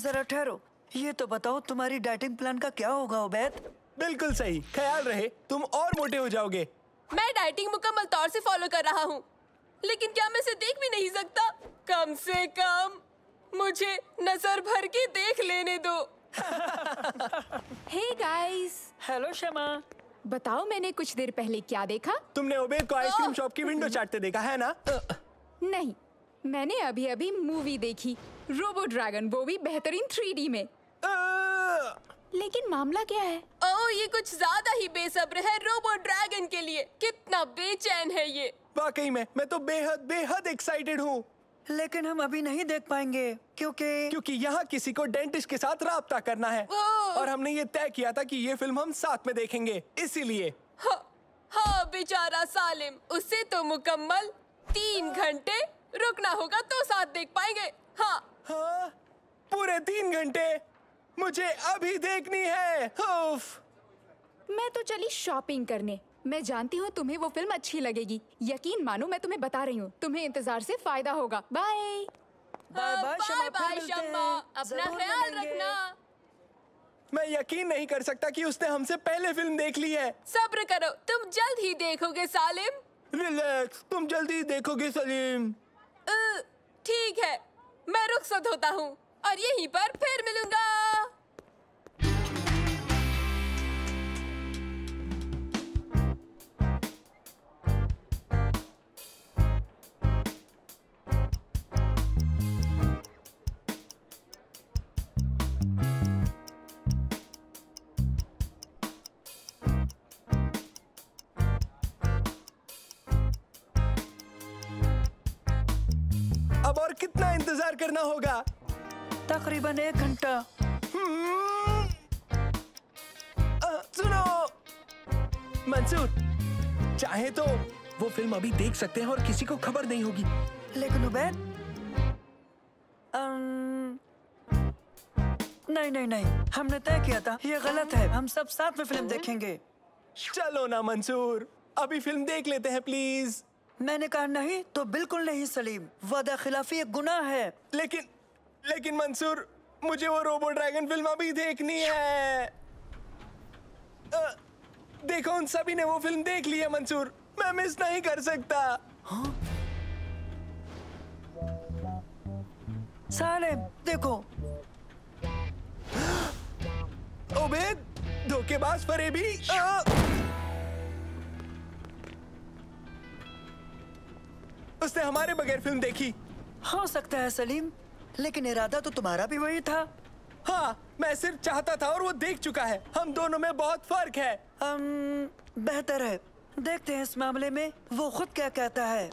जरा ठहरो, ये तो बताओ तुम्हारी डाइटिंग प्लान का क्या होगा उबैद? बिल्कुल सही, ख्याल रहे तुम और मोटे हो जाओगे। मैं डाइटिंग मुकम्मल तौर से फॉलो कर रहा हूँ, लेकिन क्या मैं इसे देख भी नहीं सकता? कम से कम मुझे नजर भर के देख लेने दो। हे गाइस, हेलो शमा। बताओ मैंने कुछ देर पहले क्या देखा? तुमने उबैद को आइसक्रीम शॉप की विंडो चाटते देखा है ना? नहीं, मैंने अभी अभी मूवी देखी, रोबो ड्रैगन, वो भी बेहतरीन 3D में। लेकिन मामला क्या है? ओह, ये कुछ ज्यादा ही बेसब्र है रोबो ड्रैगन के लिए। कितना बेचैन है ये। वाकई में मैं तो बेहद बेहद एक्साइटेड हूँ। लेकिन हम अभी नहीं देख पाएंगे क्योंकि यहाँ किसी को डेंटिस्ट के साथ राब्ता करना है और हमने ये तय किया था कि ये फिल्म हम साथ में देखेंगे, इसीलिए। हाँ बेचारा सालिम, उससे तो मुकम्मल 3 घंटे रुकना होगा तो साथ देख पाएंगे। हाँ, पूरे 3 घंटे मुझे अभी देखनी है। मैं तो चली शॉपिंग करने। मैं जानती हूँ तुम्हें वो फिल्म अच्छी लगेगी। यकीन मानो, मैं तुम्हें बता रही हूँ, तुम्हें इंतजार से फायदा होगा। बाय बाय बाय शम्मा, बाय फिर मिलते शम्मा, हैं। अपना जरूर ख्याल मिलेंगे। रखना। मैं यकीन नहीं कर सकता कि उसने हमसे पहले फिल्म देख ली है। सब्र करो, तुम जल्द ही देखोगे सालिम। रिलैक्स, तुम जल्दी देखोगे सलीम। ठीक है, मैं रुखसत होता हूँ और यहीं पर फिर मिलूंगा। अब और कितना इंतजार करना होगा? तकरीबन 1 घंटा। सुनो मंसूर, चाहे तो वो फिल्म अभी देख सकते हैं और किसी को खबर नहीं होगी। लेकिन उबैद, नहीं, हमने तय किया था, ये गलत है। हम सब साथ में फिल्म देखेंगे। चलो ना मंसूर, अभी फिल्म देख लेते हैं प्लीज। मैंने कहा नहीं तो बिल्कुल नहीं सलीम, वादा खिलाफी एक गुनाह है। लेकिन मंसूर, मुझे वो रोबो ड्रैगन फिल्म अभी देखनी है। देखो, उन सभी ने वो फिल्म देख ली है मंसूर, मैं मिस नहीं कर सकता। सालिम देखो। उबैद, धोखेबाज फरेबी। उसने हमारे बगैर फिल्म देखी। हो सकता है सलीम, लेकिन इरादा तो तुम्हारा भी वही था। हाँ, मैं सिर्फ चाहता था और वो देख चुका है। हम दोनों में बहुत फर्क है। बेहतर है, देखते हैं इस मामले में वो खुद क्या कहता है।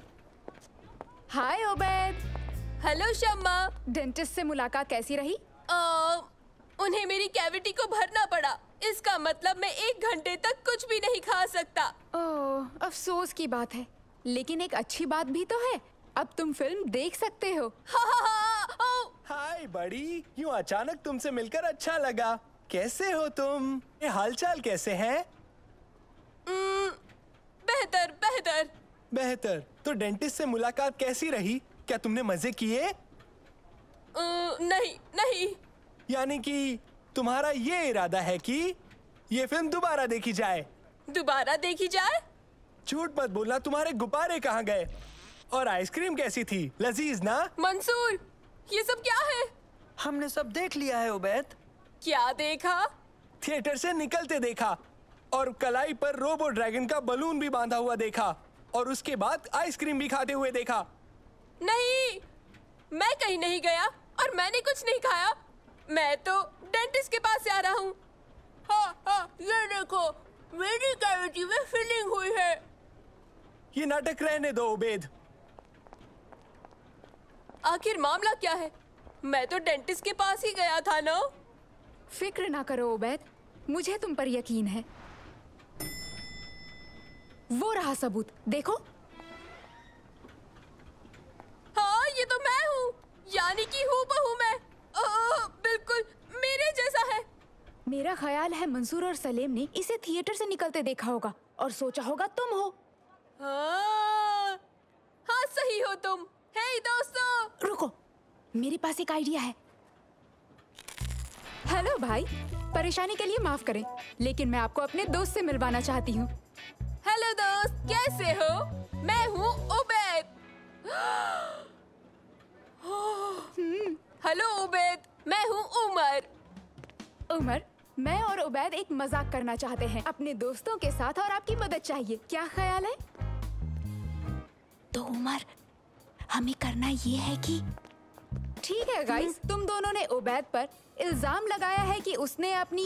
हाय उबैद। हेलो शम्मा। डेंटिस्ट से मुलाकात कैसी रही? उन्हें मेरी कैविटी को भरना पड़ा। इसका मतलब मैं 1 घंटे तक कुछ भी नहीं खा सकता। ओह, अफसोस की बात है, लेकिन एक अच्छी बात भी तो है, अब तुम फिल्म देख सकते हो। हाय बड़ी, यूँ अचानक तुमसे मिलकर अच्छा लगा। कैसे हो तुम? ये हालचाल कैसे हैं? बेहतर। तो डेंटिस्ट से मुलाकात कैसी रही? क्या तुमने मजे किए? नहीं। यानी कि तुम्हारा ये इरादा है कि ये फिल्म दोबारा देखी जाए? दोबारा देखी जाए? झूठ मत बोलना, तुम्हारे गुब्बारे कहाँ गए? और आइसक्रीम कैसी थी? लजीज ना? मंसूर, ये सब क्या है? हमने सब देख लिया है उबैद। क्या देखा? थिएटर से निकलते देखा और कलाई पर रोबो ड्रैगन का बलून भी बांधा हुआ देखा और उसके बाद आइसक्रीम भी खाते हुए देखा। नहीं, मैं कहीं नहीं गया और मैंने कुछ नहीं खाया। मैं तो डेंटिस्ट के पास से आ रहा हूँ। हाँ, ये देखो, मेरी कैविटी में फिलिंग हुई है। ये नाटक रहने दो उबैद। आखिर मामला क्या है? मैं तो डेंटिस्ट के पास ही गया था ना। फिक्र ना करो उबैद, मुझे तुम पर यकीन है। वो रहा सबूत, देखो। हाँ, ये तो मैं हूँ, यानी कि हूबहू मैं। बिल्कुल मेरे जैसा है। मेरा ख्याल है मंसूर और सलीम ने इसे थिएटर से निकलते देखा होगा और सोचा होगा तुम हो। हाँ, सही हो तुम। हे दोस्तों, रुको, मेरे पास एक आइडिया है। हेलो भाई, परेशानी के लिए माफ करें, लेकिन मैं आपको अपने दोस्त से मिलवाना चाहती हूँ। हेलो दोस्त, कैसे हो? मैं हूँ उबैद। हेलो उबैद, मैं हूँ उमर। उमर, मैं और उबैद एक मजाक करना चाहते हैं अपने दोस्तों के साथ और आपकी मदद चाहिए। क्या ख्याल है? तो उमर, हमें करना ये है कि ठीक है गाइस, तुम दोनों ने उबैद पर इल्जाम लगाया है कि उसने अपनी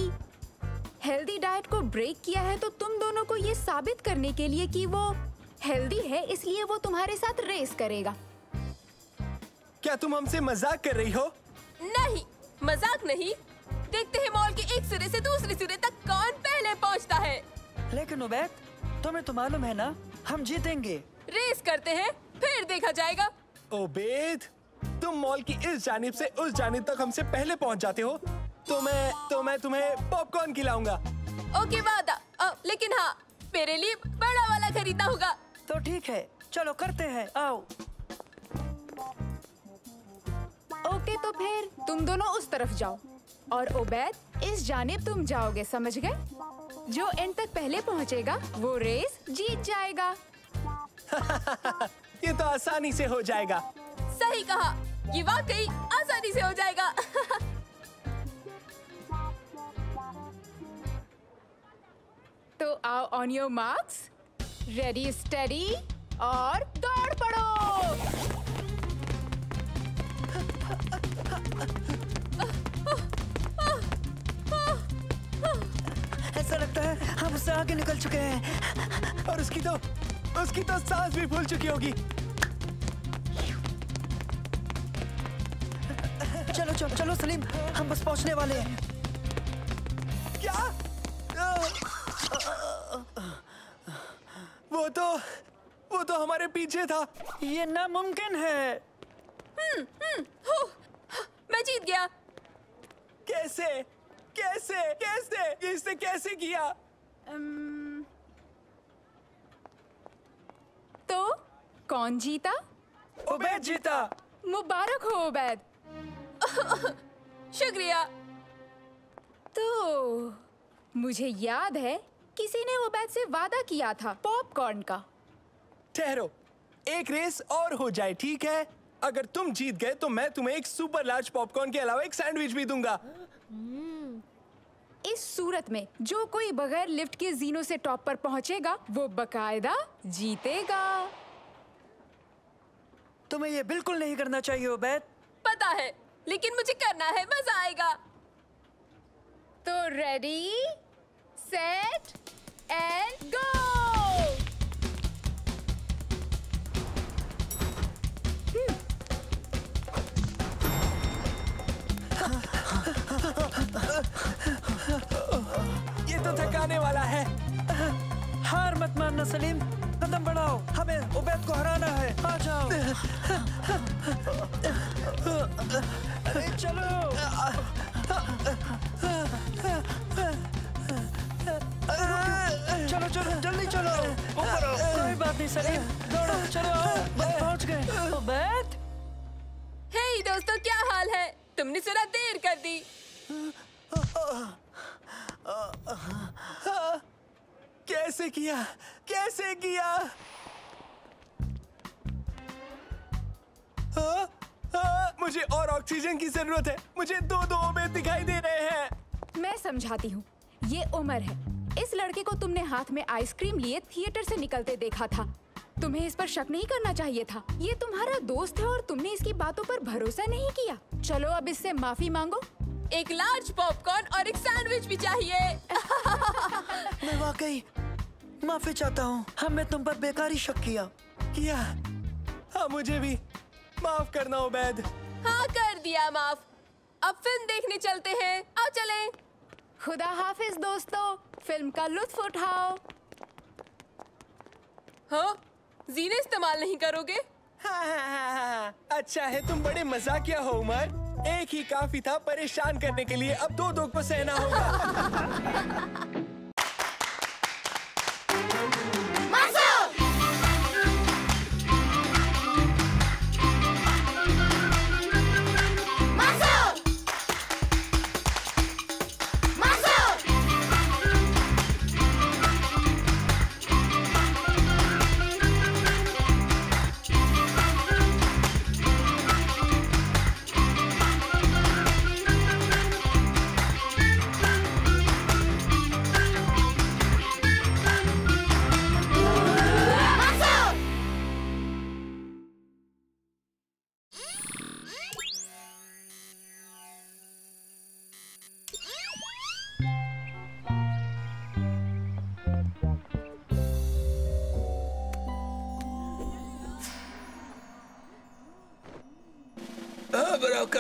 हेल्दी डाइट को ब्रेक किया है, तो तुम दोनों को ये साबित करने के लिए कि वो हेल्दी है, इसलिए वो तुम्हारे साथ रेस करेगा। क्या तुम हमसे मजाक कर रही हो? नहीं, मजाक नहीं। देखते हैं मॉल के एक सिरे से दूसरे सिरे तक कौन पहले पहुंचता है। लेकिन उबैद, तुम्हें तो मालूम है ना, हम जीतेंगे। रेस करते हैं, फिर देखा जाएगा। उबैद, तुम मॉल की इस जानिब से उस जानिब तक हमसे पहले पहुंच जाते हो, तो मैं तुम्हें पॉपकॉर्न खिलाऊंगा। ओके वादा। लेकिन हाँ, मेरे लिए बड़ा वाला खरीदना होगा। तो ठीक है, चलो करते हैं, आओ। ओके, तो फिर तुम दोनों उस तरफ जाओ और उबैद इस जानिब तुम जाओगे, समझ गए? जो एंड तक पहले पहुंचेगा वो रेस जीत जाएगा। ये तो आसानी से हो जाएगा। सही कहा, ये वाकई आसानी से हो जाएगा। तो आओ, on your marks, ready steady और दौड़ पड़ो। ऐसा लगता है हम उससे आगे निकल चुके हैं। और उसकी तो सांस भी फूल चुकी होगी। चलो चलो चलो सलीम, हम बस पहुंचने वाले हैं। क्या? वो तो हमारे पीछे था। ये नामुमकिन है। मैं जीत गया। कैसे कैसे कैसे इसने कैसे किया? तो कौन जीता? उबैद जीता। मुबारक हो उबैद। शुक्रिया। तो मुझे याद है किसी ने उबैद से वादा किया था पॉपकॉर्न का। ठहरो, एक रेस और हो जाए, ठीक है? अगर तुम जीत गए तो मैं तुम्हें एक सुपर लार्ज पॉपकॉर्न के अलावा एक सैंडविच भी दूंगा। इस सूरत में जो कोई बगैर लिफ्ट के जीनो से टॉप पर पहुंचेगा वो बकायदा जीतेगा। तुम्हें ये बिल्कुल नहीं करना चाहिए उबैद। पता है, लेकिन मुझे करना है, मजा आएगा। तो रेडी सेट एंड गो। ये तो थकाने वाला है। हार मत मानना सलीम, कदम बढ़ाओ, हमें उबैद को हराना है। आ जाओ। चलो चलो चलो जल्दी चलो, ऊपर आओ। कोई बात नहीं सलीम, दौड़ो, चलो बस पहुंच गए। उबैद, हे दोस्तों, क्या हाल है? तुमने जरा देर कर दी। कैसे किया? कैसे किया? मुझे और ऑक्सीजन की जरूरत है। मुझे दो उबैद दिखाई दे रहे हैं। मैं समझाती हूँ, ये उमर है। इस लड़के को तुमने हाथ में आइसक्रीम लिए थिएटर से निकलते देखा था। तुम्हें इस पर शक नहीं करना चाहिए था। ये तुम्हारा दोस्त है और तुमने इसकी बातों पर भरोसा नहीं किया। चलो अब इससे माफी मांगो। एक लार्ज पॉपकॉर्न और एक सैंडविच भी चाहिए। मैं वाकई माफी चाहता हूँ, हमने तुम पर बेकारी शक किया। हाँ, मुझे भी माफ करना उबैद। हाँ, कर दिया माफ। अब फिल्म देखने चलते हैं, आओ चलें। खुदा हाफिज दोस्तों, फिल्म का लुत्फ उठाओ। हाँ, जीने इस्तेमाल नहीं करोगे? हाँ। अच्छा है, तुम बड़े मजाकिया हो उमर। एक ही काफी था परेशान करने के लिए, अब दो को सहना होगा।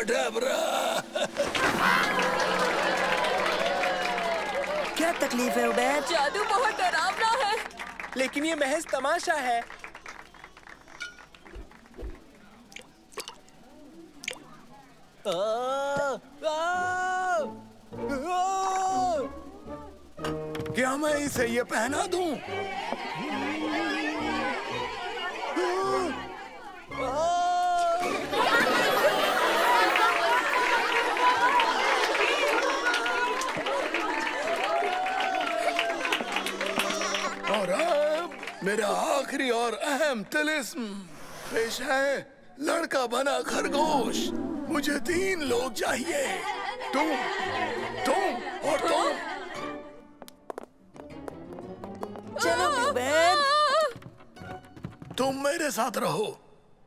अब्राकडाब्रा। क्या तकलीफ है उबैद? जादू बहुत डरावना है। लेकिन ये महज तमाशा है। क्या मैं इसे ये पहना दूं? और अब मेरा आखिरी और अहम तिलिस्म पेश है, लड़का बना खरगोश। मुझे 3 लोग चाहिए, तुम और तुम। चलो उबैद। तुम मेरे साथ रहो।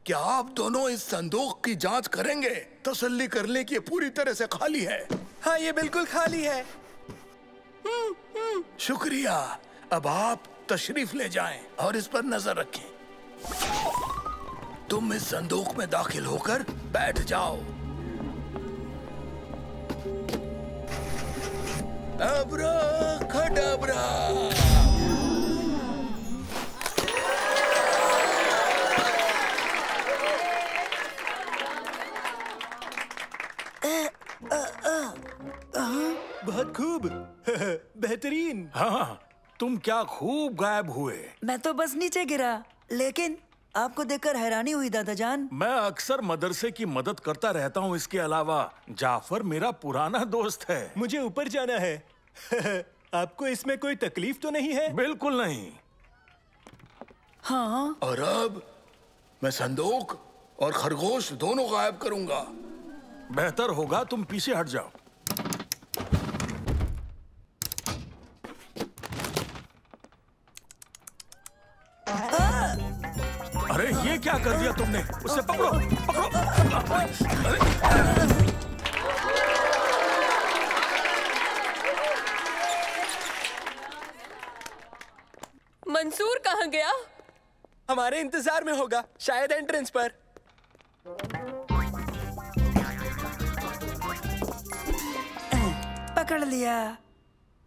क्या आप दोनों इस संदूक की जांच करेंगे? तसल्ली कर ले कि ये पूरी तरह से खाली है। हाँ, ये बिल्कुल खाली है। शुक्रिया। अब आप तशरीफ ले जाएं और इस पर नजर रखें। तुम इस संदूक में दाखिल होकर बैठ जाओ। अब्राकडाब्रा। बहुत खूब। बेहतरीन। हाँ, तुम क्या खूब गायब हुए। मैं तो बस नीचे गिरा, लेकिन आपको देखकर हैरानी हुई दादाजान। मैं अक्सर मदरसे की मदद करता रहता हूँ। इसके अलावा जाफर मेरा पुराना दोस्त है। मुझे ऊपर जाना है। आपको इसमें कोई तकलीफ तो नहीं है? बिल्कुल नहीं। हाँ, और अब मैं संदूक और खरगोश दोनों गायब करूंगा। बेहतर होगा तुम पीछे हट जाओ। अरे ये क्या कर दिया तुमने? उसे पकड़ो, पकड़ो। अरे मंसूर कहाँ गया? हमारे इंतजार में होगा, शायद एंट्रेंस पर। पकड़ लिया।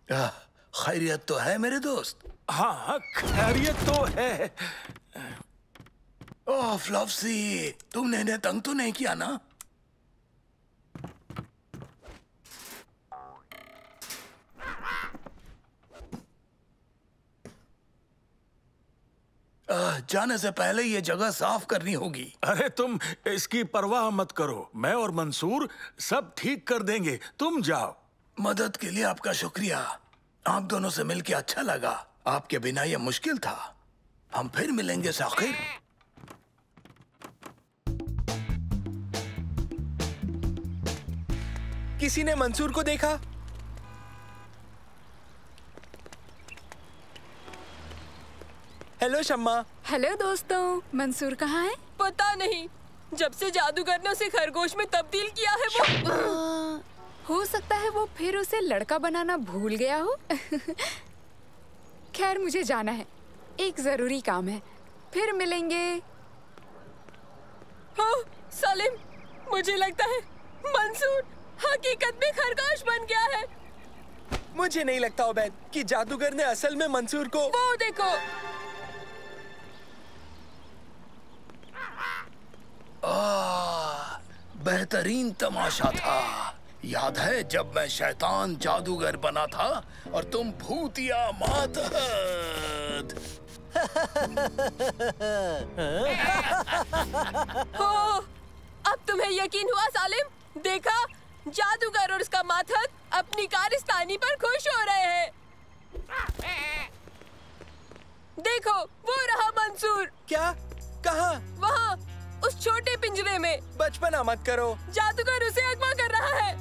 खैरियत तो है मेरे दोस्त? हाँ, खैरियत तो है। ओह फ्लॉप्सी, तुमने इन्हें तंग तो नहीं किया ना? जाने से पहले ये जगह साफ करनी होगी। अरे तुम इसकी परवाह मत करो, मैं और मंसूर सब ठीक कर देंगे। तुम जाओ। मदद के लिए आपका शुक्रिया। आप दोनों से मिलके अच्छा लगा। आपके बिना ये मुश्किल था। हम फिर मिलेंगे साकिर। किसी ने मंसूर को देखा? हेलो शम्मा। हेलो दोस्तों, मंसूर कहाँ है? पता नहीं। जब से जादूगर ने उसे खरगोश में तब्दील किया है वो हो सकता है वो फिर उसे लड़का बनाना भूल गया हो। खैर, मुझे जाना है, एक जरूरी काम है। फिर मिलेंगे। हाँ, सलीम, मुझे लगता है मंसूर हकीकत में खरगोश बन गया है। मुझे नहीं लगता उबैद कि जादूगर ने असल में मंसूर को। वो देखो। बेहतरीन तमाशा था। याद है जब मैं शैतान जादूगर बना था और तुम भूतिया मातहत। हो, अब तुम्हें यकीन हुआ सालिम? देखा, जादूगर और उसका माथक अपनी कारिस्तानी पर खुश हो रहे हैं। देखो, वो रहा मंसूर। क्या? कहाँ? वहाँ, उस छोटे पिंजरे में। बचपना मत करो। जादूगर उसे अगवा कर रहा है।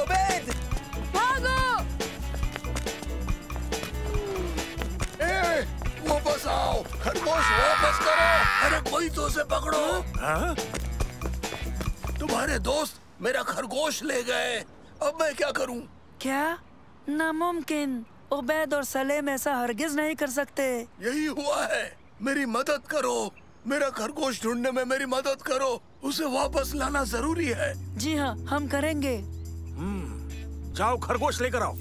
उबैद! भागो! वापस आओ, खरगोश वापस करो। अरे कोई तो उसे पकड़ो। हाँ? तुम्हारे दोस्त मेरा खरगोश ले गए। अब मैं क्या करूं? क्या? नामुमकिन। उबैद और सलेम ऐसा हरगिज नहीं कर सकते। यही हुआ है। मेरी मदद करो, मेरा खरगोश ढूंढने में मेरी मदद करो। उसे वापस लाना जरूरी है। जी हाँ, हम करेंगे। जाओ खरगोश लेकर आओ।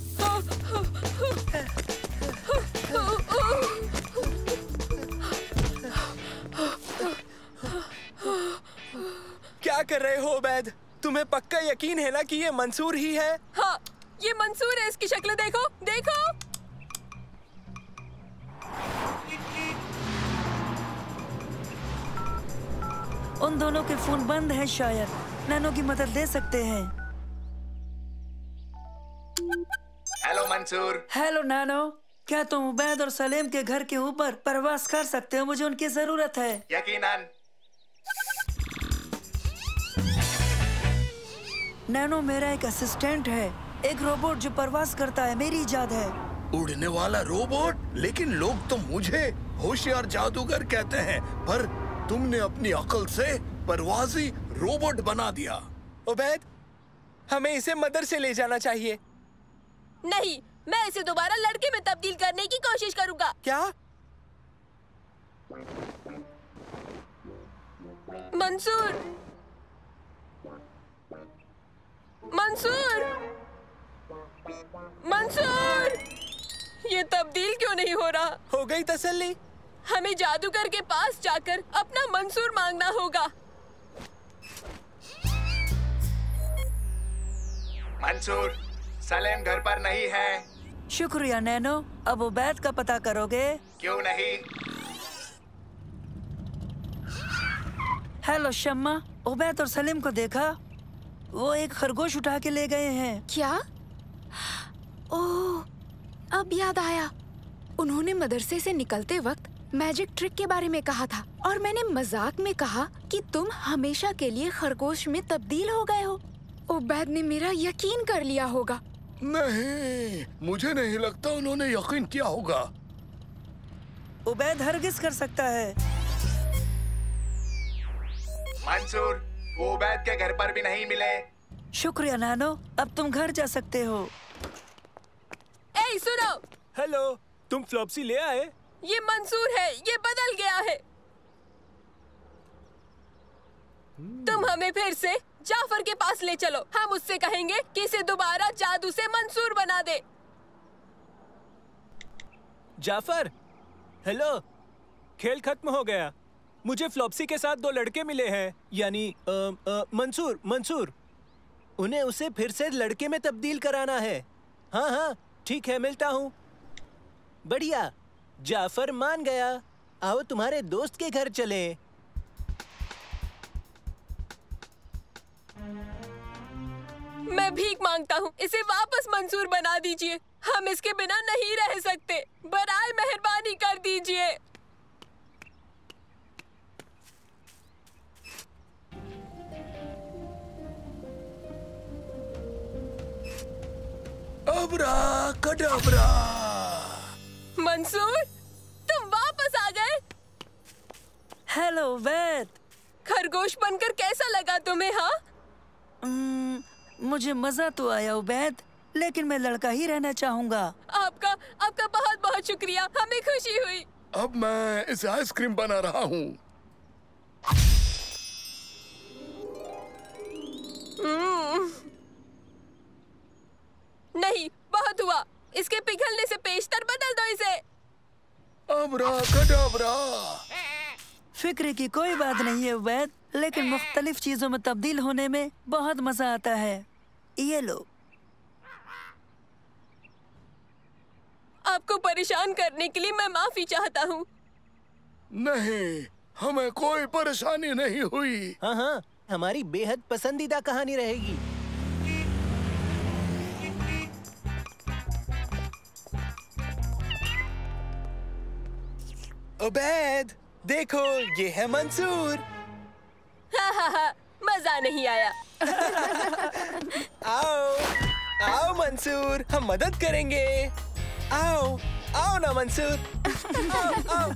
क्या कर रहे हो उबैद? तुम्हें पक्का यकीन है ना कि ये मंसूर ही है? हाँ, ये मंसूर है। इसकी शक्ल देखो, देखो। उन दोनों के फोन बंद हैं शायद। नैनो की मदद ले सकते हैं। हेलो मंसूर। हेलो नैनो, क्या तुम उबैद और सलेम के घर के ऊपर परवास कर सकते हो? मुझे उनकी जरूरत है। यकीनन। नैनो मेरा एक असिस्टेंट है, एक रोबोट जो परवास करता है, मेरी इजाद है। उड़ने वाला रोबोट? लेकिन लोग तो मुझे होशियार जादूगर कहते हैं, पर तुमने अपनी अकल से परवाजी रोबोट बना दिया। उबैद, हमें इसे मदर से ले जाना चाहिए। नहीं, मैं इसे दोबारा लड़के में तब्दील करने की कोशिश करूंगा। क्या? मंसूर, मंसूर, मंसूर, ये तब्दील क्यों नहीं हो रहा? हो गई तसल्ली? हमें जादूगर के पास जाकर अपना मंसूर मांगना होगा। मंसूर, सलेम घर पर नहीं है। शुक्रिया नैनो। अब उबैद का पता करोगे? क्यों नहीं? हेलो शम्मा, उबैद और सलीम को देखा? वो एक खरगोश उठा के ले गए हैं। क्या? ओह, अब याद आया। उन्होंने मदरसे से निकलते वक्त मैजिक ट्रिक के बारे में कहा था और मैंने मजाक में कहा कि तुम हमेशा के लिए खरगोश में तब्दील हो गए हो। उबैद ने मेरा यकीन कर लिया होगा। नहीं, मुझे नहीं लगता उन्होंने यकीन किया होगा। उबैद हरगिज कर सकता है। मंसूर, वो उबैद के घर पर भी नहीं मिले। शुक्रिया नानो, अब तुम घर जा सकते हो। ए सुनो। हेलो, तुम फ्लॉप्सी ले आए? ये मंसूर है, ये बदल गया है। तुम हमें फिर से जाफर के पास ले चलो। हम उससे कहेंगे कि इसे दोबारा जादू से मंसूर बना दे। जाफर, हेलो। खेल खत्म हो गया। मुझे फ्लॉप्सी के साथ 2 लड़के मिले हैं, यानी मंसूर। उन्हें उसे फिर से लड़के में तब्दील कराना है। हाँ, ठीक है, मिलता हूँ। बढ़िया, जाफर मान गया। आओ तुम्हारे दोस्त के घर चले। मैं भीख मांगता हूँ, इसे वापस मंसूर बना दीजिए। हम इसके बिना नहीं रह सकते। बराए मेहरबानी कर दीजिए। अबरा कडाबरा। मंसूर, तुम वापस आ गए। हेलो वैद। खरगोश बनकर कैसा लगा तुम्हें? हाँ, मुझे मजा तो आया उबैद, लेकिन मैं लड़का ही रहना चाहूँगा। आपका बहुत बहुत शुक्रिया, हमें खुशी हुई। अब मैं इसे आइसक्रीम बना रहा हूँ। नहीं, बहुत हुआ। इसके पिघलने से पेशतर बदल दो इसे। अबरा कडाबरा। फिक्र की कोई बात नहीं है उबैद, लेकिन मुख्तलिफ चीजों में तब्दील होने में बहुत मजा आता है। ये लो। आपको परेशान करने के लिए मैं माफी चाहता हूँ। नहीं, हमें कोई परेशानी नहीं हुई। हाँ, हमारी बेहद पसंदीदा कहानी रहेगी। उबैद, देखो, ये है मंसूर। हाँ, मजा नहीं आया। आओ मंसूर, हम मदद करेंगे। आओ ना मंसूर। आओ।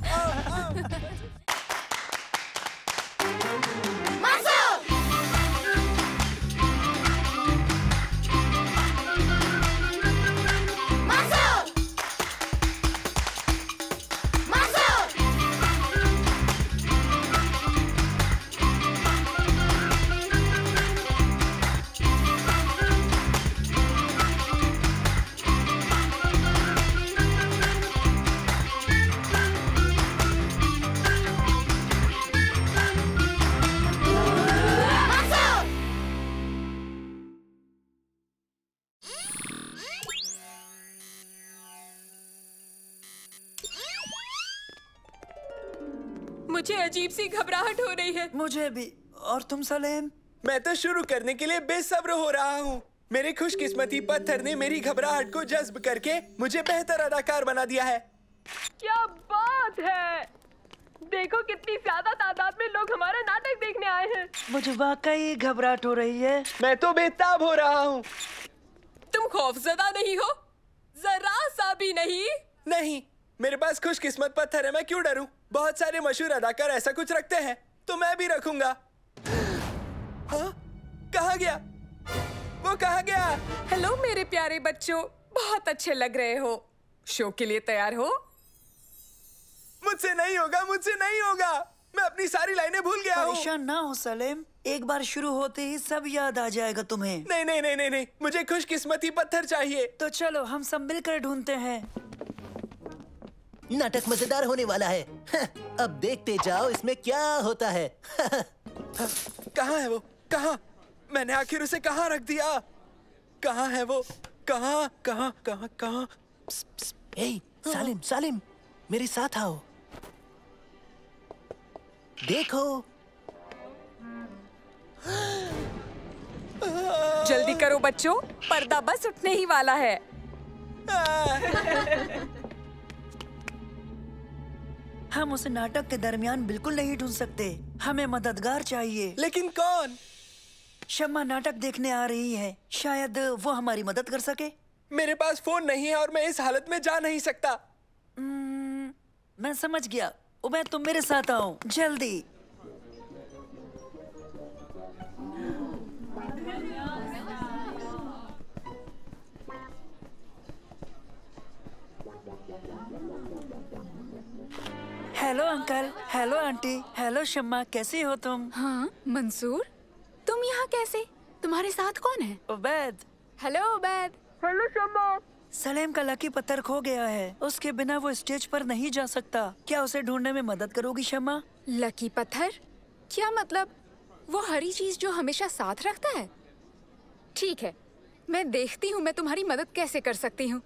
मुझे अजीब सी घबराहट हो रही है। मुझे भी। और तुम सलेम? मैं तो शुरू करने के लिए बेसब्र हो रहा हूँ। मेरे खुशकिस्मती पत्थर ने मेरी घबराहट को जज्ब करके मुझे बेहतर अदाकार बना दिया है। क्या बात है! देखो कितनी ज्यादा तादाद में लोग हमारा नाटक देखने आए हैं। मुझे वाकई घबराहट हो रही है। मैं तो बेताब हो रहा हूँ। तुम खौफजदा नहीं हो? जरा सा भी नहीं? नहीं, मेरे पास खुशकिस्मत पत्थर है, मैं क्यों डरूं? बहुत सारे मशहूर अदाकार ऐसा कुछ रखते हैं, तो मैं भी रखूंगा। हाँ? कहाँ गया? वो कहाँ गया? हेलो मेरे प्यारे बच्चों, बहुत अच्छे लग रहे हो। शो के लिए तैयार हो? मुझसे नहीं होगा, मुझसे नहीं होगा। मैं अपनी सारी लाइनें भूल गया हूँ। परेशान ना हो सलेम, एक बार शुरू होते ही सब याद आ जाएगा तुम्हें। नहीं नहीं नहीं नहीं नहीं, मुझे खुशकिस्मती पत्थर चाहिए। तो चलो हम सब मिलकर ढूंढते हैं। नाटक मजेदार होने वाला है। अब देखते जाओ इसमें क्या होता है। कहाँ है वो? कहाँ? मैंने आखिर उसे कहाँ रख दिया? कहाँ है वो? कहाँ कहाँ कहाँ कहाँ? ए, सालिम सालिम, मेरे साथ आओ। देखो। जल्दी करो बच्चों, पर्दा बस उठने ही वाला है। हम उसे नाटक के दरमियान बिल्कुल नहीं ढूंढ सकते। हमें मददगार चाहिए। लेकिन कौन? शम्मा नाटक देखने आ रही है, शायद वो हमारी मदद कर सके। मेरे पास फोन नहीं है और मैं इस हालत में जा नहीं सकता। मैं समझ गया। उबैद तुम मेरे साथ आओ जल्दी। Hello uncle, hello aunty, hello Shamma, कैसी हो तुम? हाँ मंसूर, तुम यहाँ कैसे? तुम्हारे साथ कौन है? उबैद। हेलो उबैद। हेलो शम्मा। सलेम का लकी पत्थर खो गया है, उसके बिना वो स्टेज पर नहीं जा सकता। क्या उसे ढूंढने में मदद करोगी शम्मा? लकी पत्थर? क्या मतलब? वो हरी चीज जो हमेशा साथ रखता है? ठीक है, मैं देखती हूँ मैं तुम्हारी मदद कैसे कर सकती हूँ।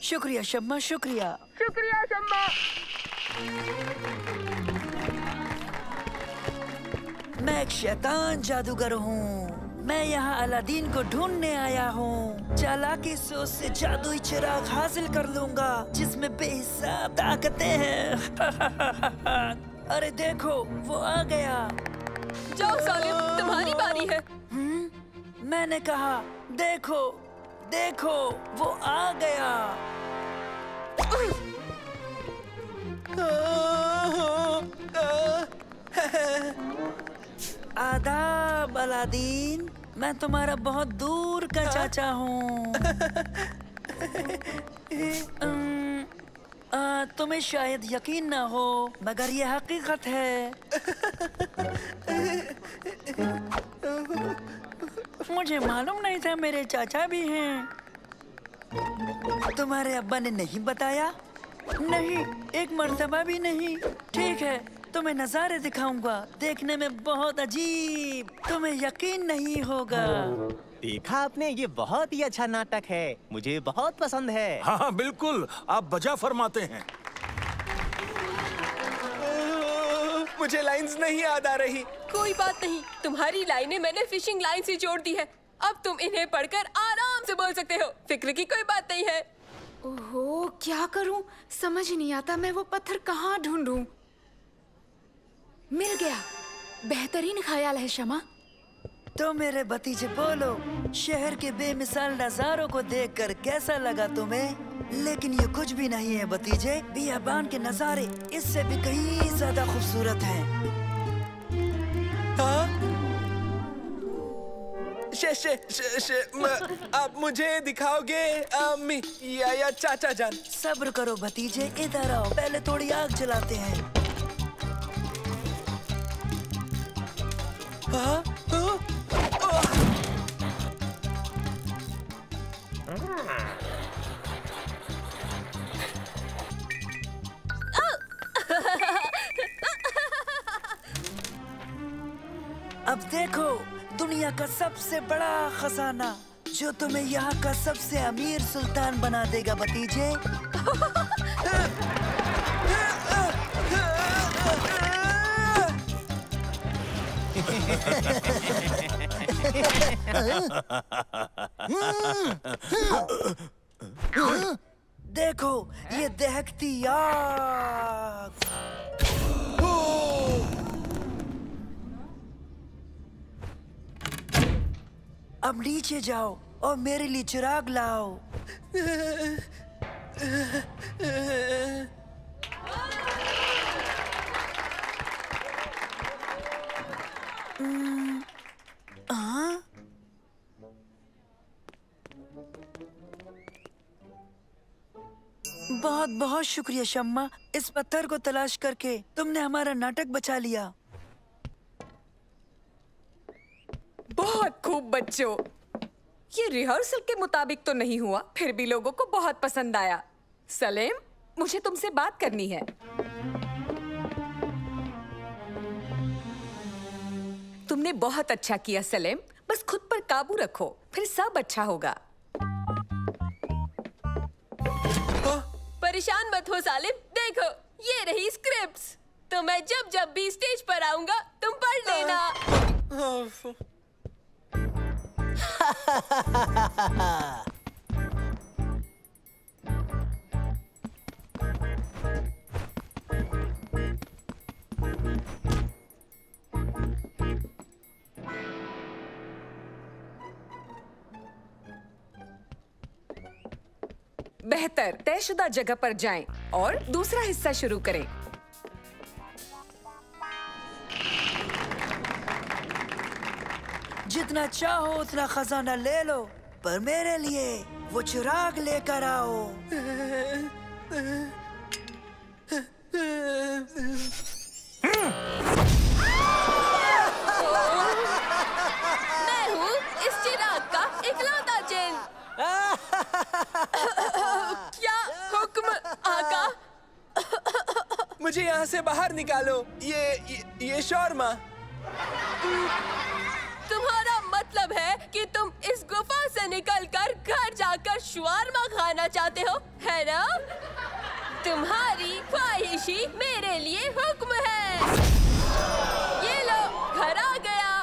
शुक्रिया शम्मा, शुक्रिया। शुक्रिया शम्मा। मैं एक शैतान जादूगर हूँ। मैं यहाँ अलादीन को ढूंढने आया हूँ। चालाकी से उससे जादुई चिराग हासिल कर लूंगा जिसमें बेहिसाब ताकतें हैं। अरे देखो, वो आ गया। जाओ सालिम, तुम्हारी बारी है। मैंने कहा देखो, देखो, वो आ गया। आदाब अलादीन, मैं तुम्हारा बहुत दूर का चाचा हूँ। तुम्हें शायद यकीन ना हो, मगर ये हकीकत है। मुझे मालूम नहीं था मेरे चाचा भी हैं। तुम्हारे अब्बा ने नहीं बताया? नहीं, एक मर्तबा भी नहीं। ठीक है, तुम्हें नजारे दिखाऊंगा, देखने में बहुत अजीब, तुम्हें यकीन नहीं होगा। देखा आपने, ये बहुत ही अच्छा नाटक है, मुझे बहुत पसंद है। हाँ बिल्कुल, आप बजा फरमाते हैं। मुझे लाइंस नहीं याद आ रही। कोई बात नहीं, तुम्हारी लाइनें मैंने फिशिंग लाइन से जोड़ दी है। अब तुम इन्हें पढ़कर आराम से बोल सकते हो। फिक्र की कोई बात नहीं है। ओहो, क्या करूं? समझ नहीं आता मैं वो पत्थर कहाँ ढूंढूं। मिल गया। बेहतरीन ख्याल है शमा। तो मेरे भतीजे बोलो, शहर के बेमिसाल नजारों को देखकर कैसा लगा तुम्हें? लेकिन ये कुछ भी नहीं है भतीजे, बियाबान के नजारे इससे भी कहीं ज्यादा खूबसूरत हैं। हाँ? आप मुझे दिखाओगे अम्मी या चाचा जान? सब्र करो भतीजे, इधर आओ, पहले थोड़ी आग जलाते हैं। हाँ? अब देखो, दुनिया का सबसे बड़ा खजाना जो तुम्हें यहाँ का सबसे अमीर सुल्तान बना देगा भतीजे। देखो ये दहकती आग। अब नीचे जाओ और मेरे लिए चिराग लाओ। बहुत बहुत शुक्रिया शम्मा, इस पत्थर को तलाश करके तुमने हमारा नाटक बचा लिया। बहुत खूब बच्चों, ये रिहर्सल के मुताबिक तो नहीं हुआ, फिर भी लोगों को बहुत पसंद आया। सलेम, मुझे तुमसे बात करनी है। तुमने बहुत अच्छा किया सलेम, बस खुद पर काबू रखो, फिर सब अच्छा होगा। परेशान मत हो सालिम, देखो ये रही स्क्रिप्ट्स, तो मैं जब जब भी स्टेज पर आऊंगा तुम पढ़ लेना। बेहतर तयशुदा जगह पर जाएं और दूसरा हिस्सा शुरू करें। जितना चाहो उतना खजाना ले लो, पर मेरे लिए वो चिराग लेकर आओ। मैं हूँ इस चिराग का इकलौता जिन। क्या हुक्म आका? मुझे यहाँ से बाहर निकालो, ये शौरमा। तुम्हारा मतलब है कि तुम इस गुफा से निकलकर घर जाकर शवारमा खाना चाहते हो, है ना? तुम्हारी ख्वाहिश ही मेरे लिए हुक्म है। ये लो, घर आ गया।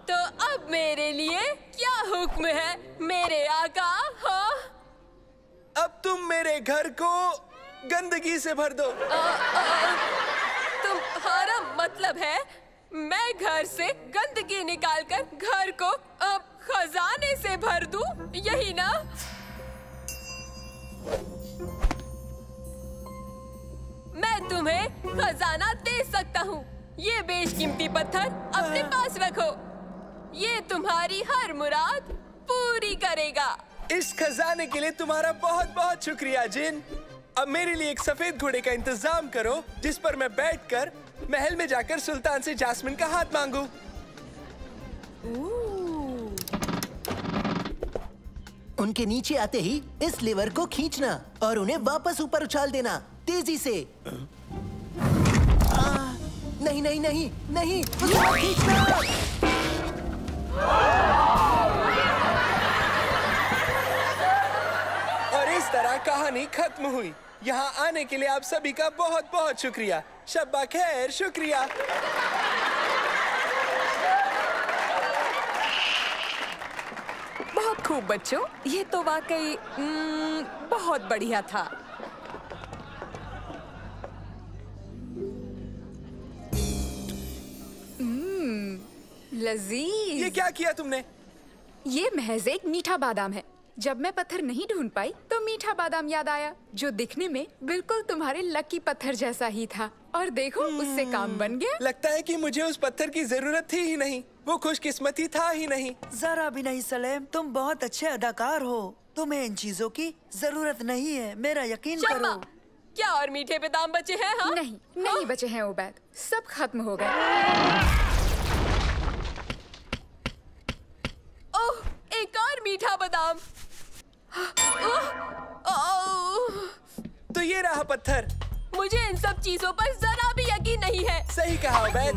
तो अब मेरे लिए क्या हुक्म है मेरे आका? हाँ? अब तुम मेरे घर को गंदगी से भर दो। तुम्हारा मतलब है मैं घर से गंदगी निकालकर घर को अब खजाने से भर दूं, यही ना? मैं तुम्हें खजाना दे सकता हूँ। ये बेशकीमती पत्थर अपने पास रखो, ये तुम्हारी हर मुराद पूरी करेगा। इस खजाने के लिए तुम्हारा बहुत बहुत शुक्रिया जिन। अब मेरे लिए एक सफेद घोड़े का इंतजाम करो, जिस पर मैं बैठकर महल में जाकर सुल्तान से जास्मिन का हाथ मांगू। उनके नीचे आते ही इस लीवर को खींचना और उन्हें वापस ऊपर उछाल देना, तेजी से। नहीं नहीं नहीं नहीं, उसको खींचना। और इस तरह कहानी खत्म हुई। यहाँ आने के लिए आप सभी का बहुत बहुत शुक्रिया। शब्बा खैर, शुक्रिया। बहुत खूब बच्चों, ये तो वाकई बहुत बढ़िया था। लजीज। ये क्या किया तुमने? ये महज एक मीठा बादाम है। जब मैं पत्थर नहीं ढूंढ पाई तो मीठा बादाम याद आया, जो दिखने में बिल्कुल तुम्हारे लकी पत्थर जैसा ही था। और देखो, उससे काम बन गया। लगता है कि मुझे उस पत्थर की जरूरत थी ही नहीं, वो खुशकिस्मती था ही नहीं। जरा भी नहीं सलेम, तुम बहुत अच्छे अदाकार हो, तुम्हें इन चीजों की जरूरत नहीं है, मेरा यकीन करो। क्या और मीठे बादाम बचे हैं? हाँ? नहीं बचे हैं उबैद, सब खत्म हो गए। ओह, एक और मीठा बादाम। तो ये रहा पत्थर। मुझे इन सब चीजों पर जरा भी यकीन नहीं है। सही कहा उबैद।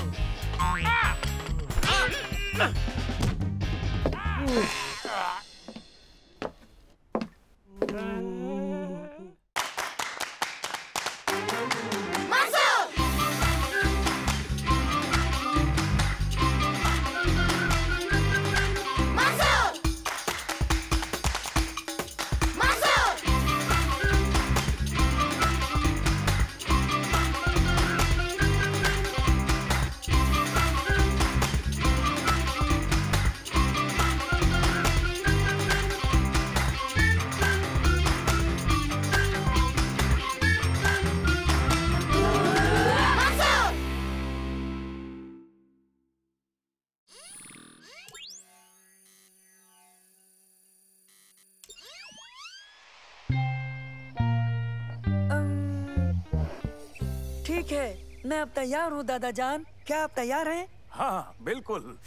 ठीक है, मैं अब तैयार हूँ दादा जान। क्या आप तैयार हैं? हाँ बिल्कुल।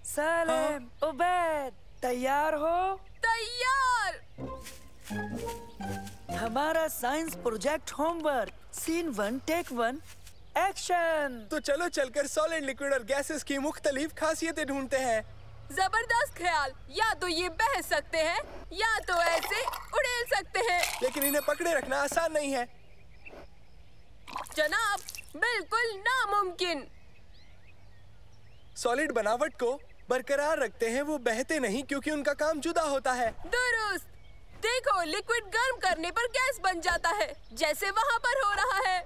सलेम, उबैद, तैयार हो? तैयार। हमारा science project homework, scene 1 take 1 action. तो चलो चलकर सॉलिड, लिक्विड और गैसेस की मुख्तलिफ खासियतें ढूंढते हैं। जबरदस्त ख्याल। या तो ये बह सकते हैं या तो ऐसे उड़ेल सकते हैं। लेकिन इन्हें पकड़े रखना आसान नहीं है। जनाब, बिल्कुल नामुमकिन। सॉलिड बनावट को बरकरार रखते हैं, वो बहते नहीं क्योंकि उनका काम जुदा होता है। दुरुस्त। देखो, लिक्विड गर्म करने पर गैस बन जाता है, जैसे वहाँ पर हो रहा है।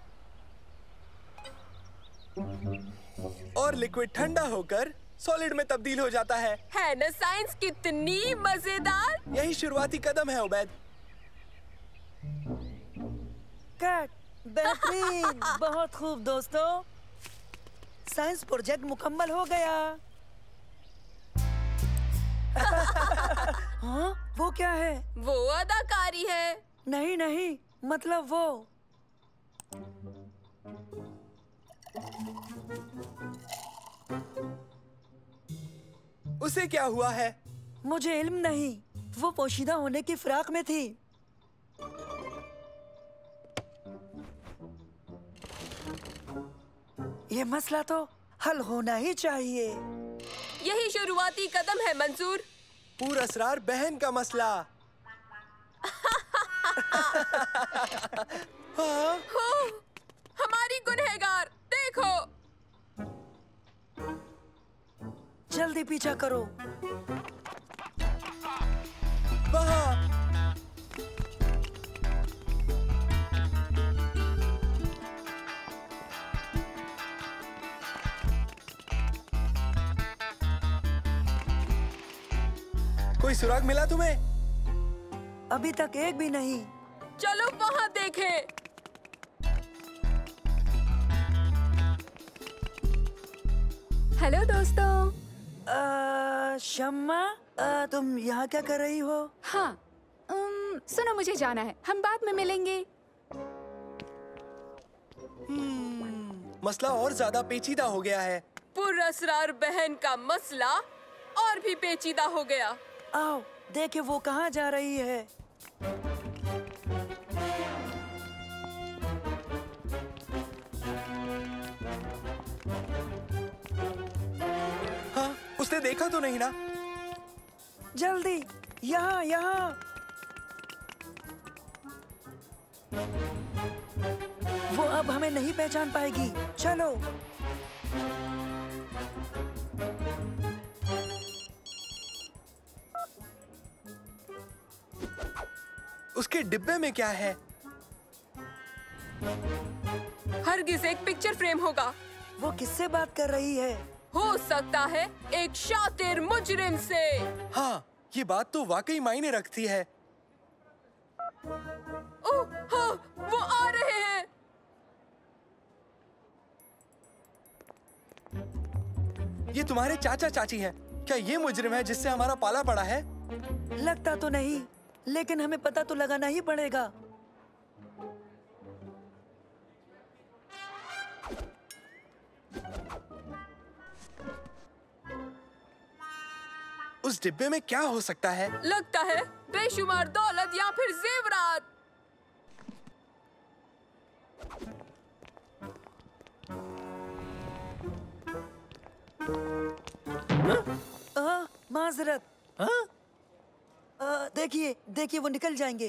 और लिक्विड ठंडा होकर सॉलिड में तब्दील हो जाता है। है ना साइंस कितनी मजेदार। यही शुरुआती कदम है उबैद। कट, बेहतरीन, बहुत खूब दोस्तों। साइंस प्रोजेक्ट मुकम्मल हो गया। हाँ, वो क्या है? वो अदाकारी है। नहीं नहीं, मतलब वो। उसे क्या हुआ है? मुझे इल्म नहीं, वो पोशीदा होने की फिराक में थी। ये मसला तो हल होना ही चाहिए। यही शुरुआती कदम है मंसूर। पूरा असरार बहन का मसला। हाँ? हो, हमारी गुनहगार, देखो। जल्दी पीछा करो। वहाँ। कोई सुराग मिला तुम्हें? अभी तक एक भी नहीं। चलो वहाँ देखें। हेलो दोस्तों। शम्मा, तुम यहाँ क्या कर रही हो? हाँ, सुनो, मुझे जाना है, हम बाद में मिलेंगे। मसला और ज्यादा पेचीदा हो गया है। पुरअसरार बहन का मसला और भी पेचीदा हो गया। आओ देखे वो कहाँ जा रही है। हाँ, उसने देखा तो नहीं ना? जल्दी, यहाँ यहाँ। वो अब हमें नहीं पहचान पाएगी। चलो। उसके डिब्बे में क्या है? हरगिज़ एक पिक्चर फ्रेम होगा। वो किससे बात कर रही है? हो सकता है एक शातिर मुजरिम से। हाँ, ये बात तो वाकई मायने रखती है। ओह, हाँ, वो आ रहे हैं। ये तुम्हारे चाचा चाची हैं। क्या ये मुजरिम है जिससे हमारा पाला पड़ा है? लगता तो नहीं, लेकिन हमें पता तो लगाना ही पड़ेगा। उस डिब्बे में क्या हो सकता है? लगता है बेशुमार दौलत या फिर जेवरात। माजरत। देखिए देखिए, वो निकल जाएंगे।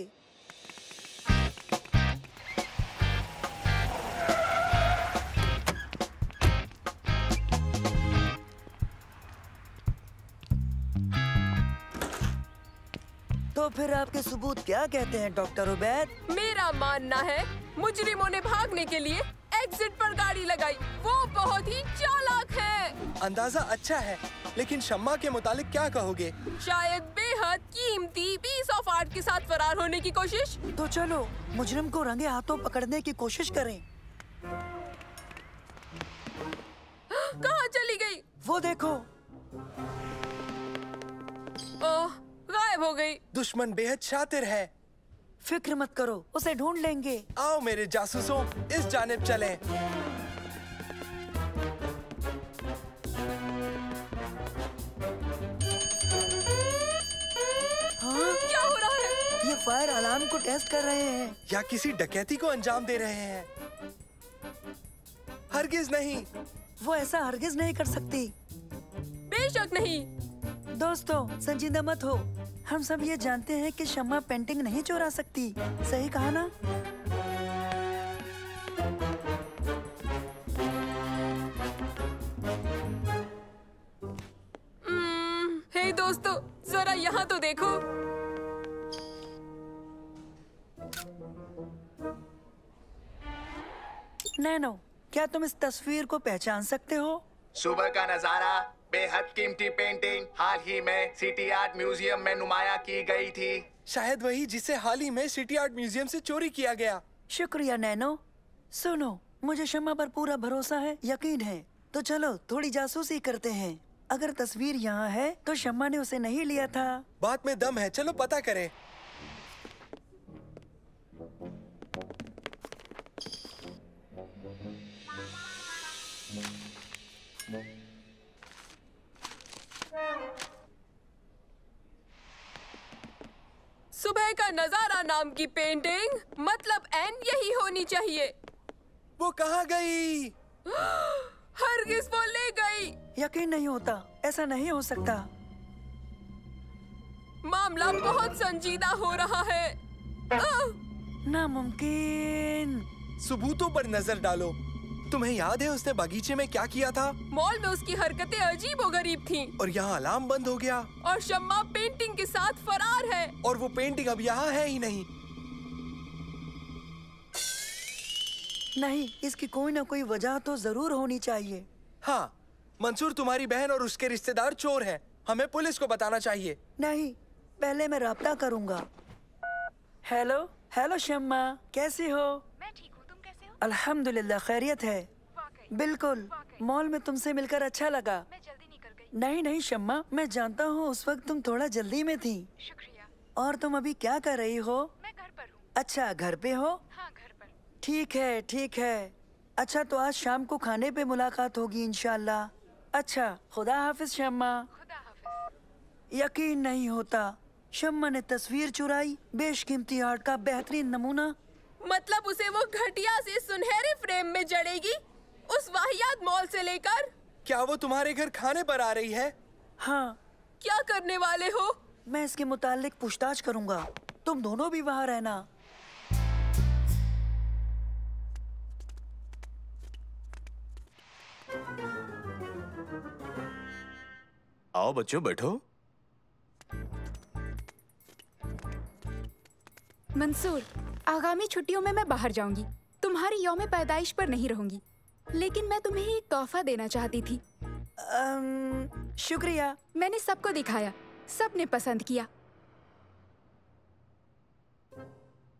तो फिर आपके सबूत क्या कहते हैं डॉक्टर उबैद? मेरा मानना है मुजरिमों ने भागने के लिए एग्जिट पर गाड़ी लगाई। वो बहुत ही चालाक है। अंदाजा अच्छा है, लेकिन शम्मा के मुतालिक क्या कहोगे? शायद बेहद कीमती पीस ऑफ आर्ट के साथ फरार होने की कोशिश। तो चलो मुजरिम को रंगे हाथों पकड़ने की कोशिश करें। कहाँ चली गई? वो देखो। ओह, गायब हो गई। दुश्मन बेहद शातिर है। फिक्र मत करो, उसे ढूंढ लेंगे। आओ मेरे जासूसों, इस जानिब चलें। हाँ? क्या हो रहा है? ये फायर अलार्म को टेस्ट कर रहे हैं। या किसी डकैती को अंजाम दे रहे हैं। हरगिज नहीं, वो ऐसा हरगिज नहीं कर सकती। बेशक नहीं। दोस्तों, संजीदा मत हो। हम सब ये जानते हैं कि शम्मा पेंटिंग नहीं चुरा सकती। सही कहा ना? हे दोस्तों, जरा यहाँ तो देखो। नैनो, क्या तुम इस तस्वीर को पहचान सकते हो? सुबह का नजारा, बेहद कीमती पेंटिंग हाल ही में सिटी आर्ट म्यूजियम में नुमाया की गई थी। शायद वही जिसे हाल ही में सिटी आर्ट म्यूजियम से चोरी किया गया। शुक्रिया नैनो। सुनो, मुझे शम्मा पर पूरा भरोसा है, यकीन है। तो चलो थोड़ी जासूसी करते हैं। अगर तस्वीर यहाँ है तो शम्मा ने उसे नहीं लिया था। बात में दम है, चलो पता करें। सुबह का नजारा नाम की पेंटिंग, मतलब एन यही होनी चाहिए। वो कहाँ गई? हरगिज वो ले गई। यकीन नहीं होता, ऐसा नहीं हो सकता। मामला बहुत संजीदा हो रहा है। नामुमकिन। सबूतों पर नजर डालो। तुम्हें याद है उसने बगीचे में क्या किया था? मॉल में उसकी हरकतें अजीबोगरीब थीं। और यहाँ अलार्म बंद हो गया। और शम्मा पेंटिंग के साथ फरार है। और वो पेंटिंग अब यहाँ है ही नहीं। नहीं, इसकी कोई ना कोई वजह तो जरूर होनी चाहिए। हाँ, मंसूर तुम्हारी बहन और उसके रिश्तेदार चोर हैं। हमें पुलिस को बताना चाहिए। नहीं, पहले मैं राब्ता करूंगा। हेलो, हेलो शम्मा, कैसी हो? मैं ठीक हूँ, तुम कैसे हो? अल्हम्दुलिल्लाह, खैरियत है। बिल्कुल, मॉल में तुमसे मिलकर अच्छा लगा। मैं जल्दी निकल गई। नहीं नहीं शम्मा, मैं जानता हूँ उस वक्त तुम थोड़ा जल्दी में थी। शुक्रिया। और तुम अभी क्या कर रही हो? मैं घर पर हूँ। अच्छा, घर पे हो? हाँ, घर पर। ठीक है, ठीक है। अच्छा, तो आज शाम को खाने पे मुलाकात होगी इंशाल्लाह। अच्छा, खुदा हाफिज शम्मा। खुदा हाफिज। यकीन नहीं होता, शम्मा ने तस्वीर चुराई, बेशकीमती आर्ट का बेहतरीन नमूना। मतलब उसे वो घटिया से सुनहरे फ्रेम में जड़ेगी, उस वाहियात मॉल से लेकर। क्या वो तुम्हारे घर खाने पर आ रही है? हाँ। क्या करने वाले हो? मैं इसके मुतालिक पूछताछ करूंगा। तुम दोनों भी वहाँ रहना। आओ बच्चों, बैठो। मंसूर, आगामी छुट्टियों में मैं बाहर जाऊंगी। तुम्हारी यौम पैदाइश पर नहीं रहूंगी, लेकिन मैं तुम्हें एक तोहफा देना चाहती थी। शुक्रिया। मैंने सबको दिखाया, सबने पसंद किया।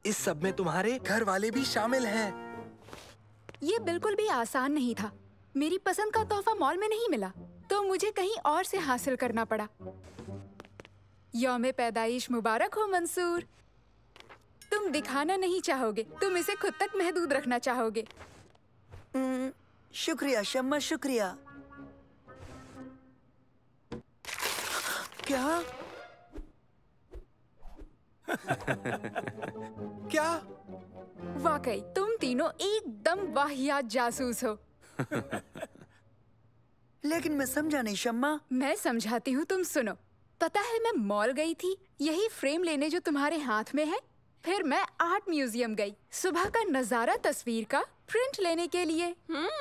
इस सब में तुम्हारे घर वाले भी शामिल हैं। ये बिल्कुल भी आसान नहीं था। मेरी पसंद का तोहफा मॉल में नहीं मिला, तो मुझे कहीं और से हासिल करना पड़ा। यौम पैदाइश मुबारक हो मंसूर। तुम दिखाना नहीं चाहोगे, तुम इसे खुद तक महदूद रखना चाहोगे। शुक्रिया शम्मा, शुक्रिया। क्या? क्या? वाकई तुम तीनों एकदम वाहियात जासूस हो। लेकिन मैं समझा नहीं शम्मा। मैं समझाती हूँ, तुम सुनो। पता है, मैं मॉल गई थी यही फ्रेम लेने जो तुम्हारे हाथ में है। फिर मैं आर्ट म्यूजियम गई सुबह का नजारा तस्वीर का प्रिंट लेने के लिए।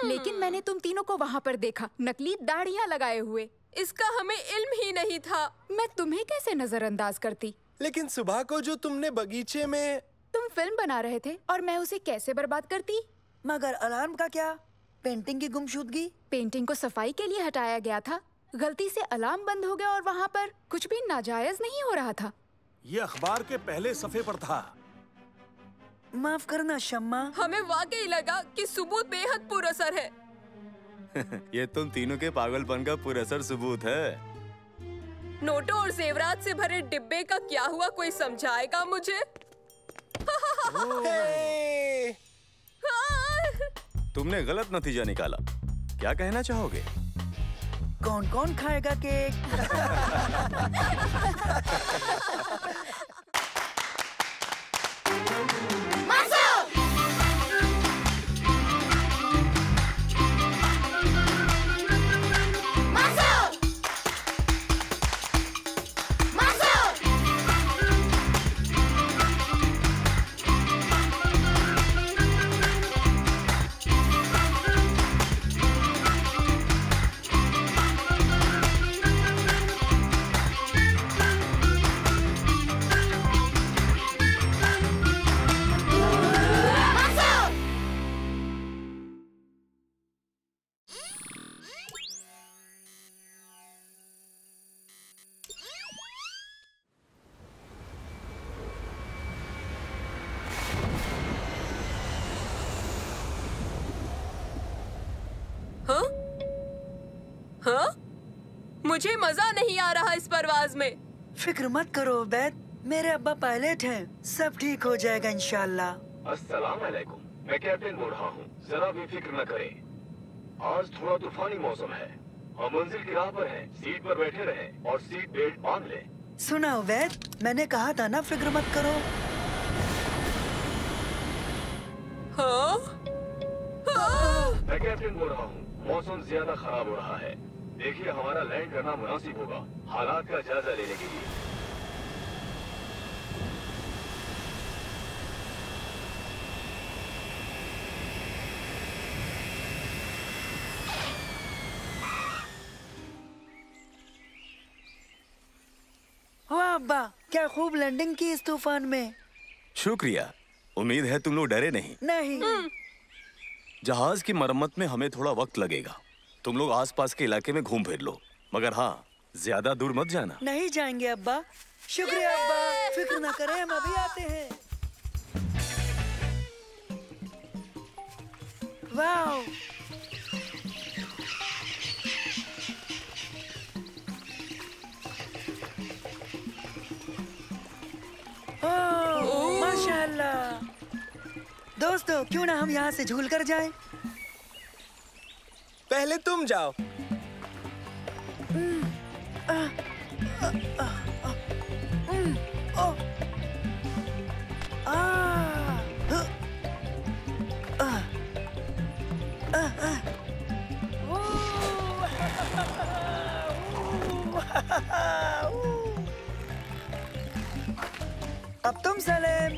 लेकिन मैंने तुम तीनों को वहाँ पर देखा, नकली दाढ़ियाँ लगाए हुए। इसका हमें इल्म ही नहीं था। मैं तुम्हें कैसे नजरअंदाज करती? लेकिन सुबह को जो तुमने बगीचे में... तुम फिल्म बना रहे थे और मैं उसे कैसे बर्बाद करती? मगर अलार्म का क्या? पेंटिंग की गुमशुदगी? पेंटिंग को सफाई के लिए हटाया गया था। गलती से अलार्म बंद हो गया और वहाँ पर कुछ भी नाजायज नहीं हो रहा था। ये अखबार के पहले सफ़े पर था। माफ करना शम्मा। हमें वाकई लगा कि सबूत बेहद पुरअसर है। ये तुम तीनों के पागलपन का पुरअसर सबूत है। नोटों और जेवरात से भरे डिब्बे का क्या हुआ, कोई समझाएगा मुझे? तुमने गलत नतीजा निकाला। क्या कहना चाहोगे? कौन कौन खाएगा केक? मुझे मजा नहीं आ रहा इस परवाज में। फिक्र मत करो उबैद, मेरे अब्बा पायलट हैं, सब ठीक हो जाएगा इंशाल्लाह। अस्सलाम वालेकुम, मैं कैप्टन बोल रहा हूँ। जरा भी फिक्र न करें, आज थोड़ा तूफानी मौसम है। हम मंजिल की राह पर हैं, सीट पर बैठे रहें और सीट बेल्ट बांध लें। सुना उबैद, मैंने कहा था ना फिक्र मत करो। मैं कैप्टन बोल रहा हूँ, मौसम ज्यादा खराब हो रहा है। देखिए हमारा लैंड करना मुनासिब होगा, हालात का जायजा लेने के लिए। वाह अब्बा, क्या खूब लैंडिंग की इस तूफान में। शुक्रिया। उम्मीद है तुम लोग डरे नहीं। नहीं। जहाज की मरम्मत में हमें थोड़ा वक्त लगेगा। तुम लोग आसपास के इलाके में घूम फिर लो, मगर हाँ, ज्यादा दूर मत जाना। नहीं जाएंगे अब्बा। शुक्रिया अब्बा, फिक्र ना करें, हम अभी आते हैं। वाह, ओह माशाअल्लाह। दोस्तों, क्यों ना हम यहाँ से झूल कर जाएं? पहले तुम जाओ। अब तुम सलेम।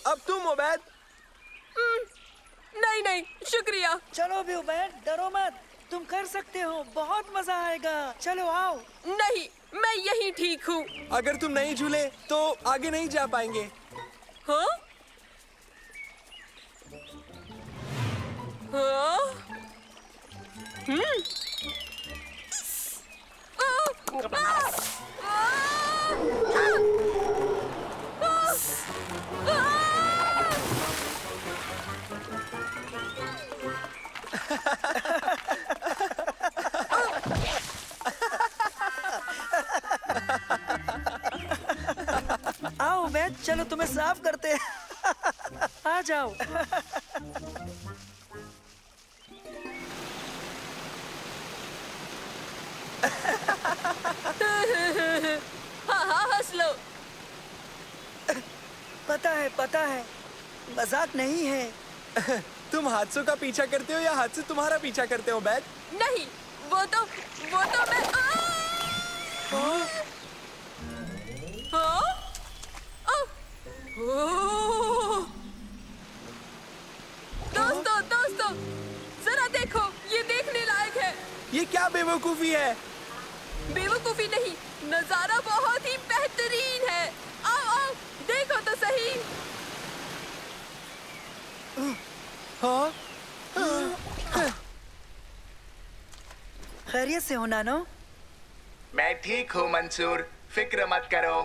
अब तुम उबैद। नहीं नहीं, शुक्रिया। चलो भी उबैद, डरो मत, तुम कर सकते हो, बहुत मजा आएगा। चलो आओ। नहीं, मैं यहीं ठीक हूँ। अगर तुम नहीं झूले तो आगे नहीं जा पाएंगे। हाँ? हाँ? आओ उबैद, चलो तुम्हें साफ करते हैं। आ जाओ। हाँ हाँ, हंस लो। पता है, मजाक नहीं है। तुम हादसों का पीछा करते हो या हादसे तुम्हारा पीछा करते हो उबैद? नहीं, वो तो मैं। दोस्तों, जरा देखो, ये देखने लायक है। ये क्या बेवकूफी है? बेवकूफी नहीं, नजारा बहुत ही बेहतरीन है। आओ, देखो तो सही। हाँ? खैरियत से हो नानो? मैं ठीक हूँ मंसूर, फिक्र मत करो।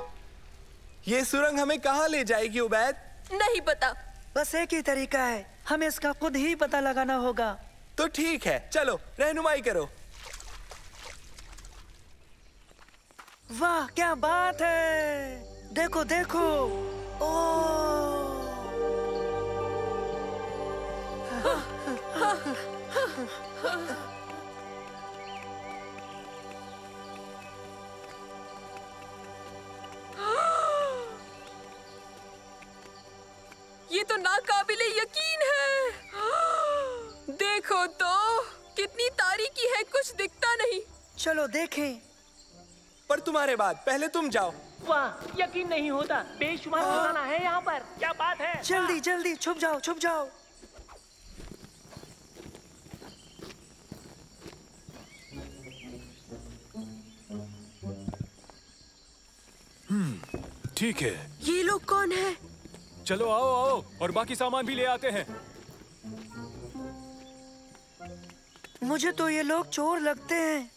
ये सुरंग हमें कहाँ ले जाएगी उबैद? नहीं पता। बस एक ही तरीका है, हमें इसका खुद ही पता लगाना होगा। तो ठीक है, चलो रहनुमाई करो। वाह क्या बात है, देखो देखो। ये तो नाकाबिले यकीन है। देखो तो कितनी तारीकी है, कुछ दिखता नहीं। चलो देखें। पर तुम्हारे बाद पहले तुम जाओ। वाह, यकीन नहीं होता, बेशुमार खजाना है यहाँ पर। क्या बात है? जल्दी जल्दी छुप जाओ, छुप जाओ। ठीक है। ये लोग कौन है? चलो आओ आओ, और बाकी सामान भी ले आते हैं। मुझे तो ये लोग चोर लगते हैं।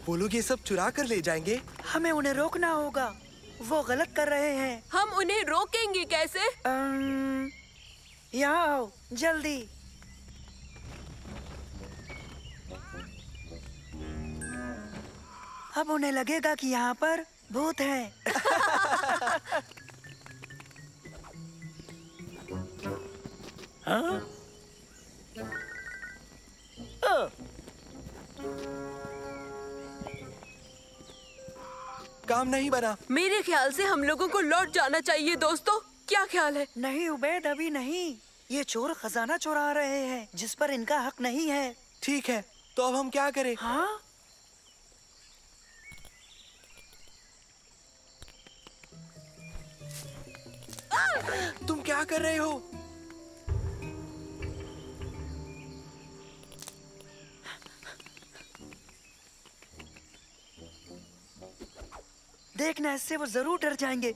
वो लोग ये सब चुरा कर ले जाएंगे। हमें उन्हें रोकना होगा, वो गलत कर रहे हैं। हम उन्हें रोकेंगे कैसे? यहाँ आओ जल्दी। अब उन्हें लगेगा कि यहाँ पर भूत है। हाँ? काम नहीं बना। मेरे ख्याल से हम लोगों को लौट जाना चाहिए दोस्तों, क्या ख्याल है? नहीं उबैद, अभी नहीं। ये चोर खजाना चुरा रहे हैं जिस पर इनका हक नहीं है। ठीक है, तो अब हम क्या करें? हाँ? तुम क्या कर रहे हो? देखना, इससे वो जरूर डर जाएंगे।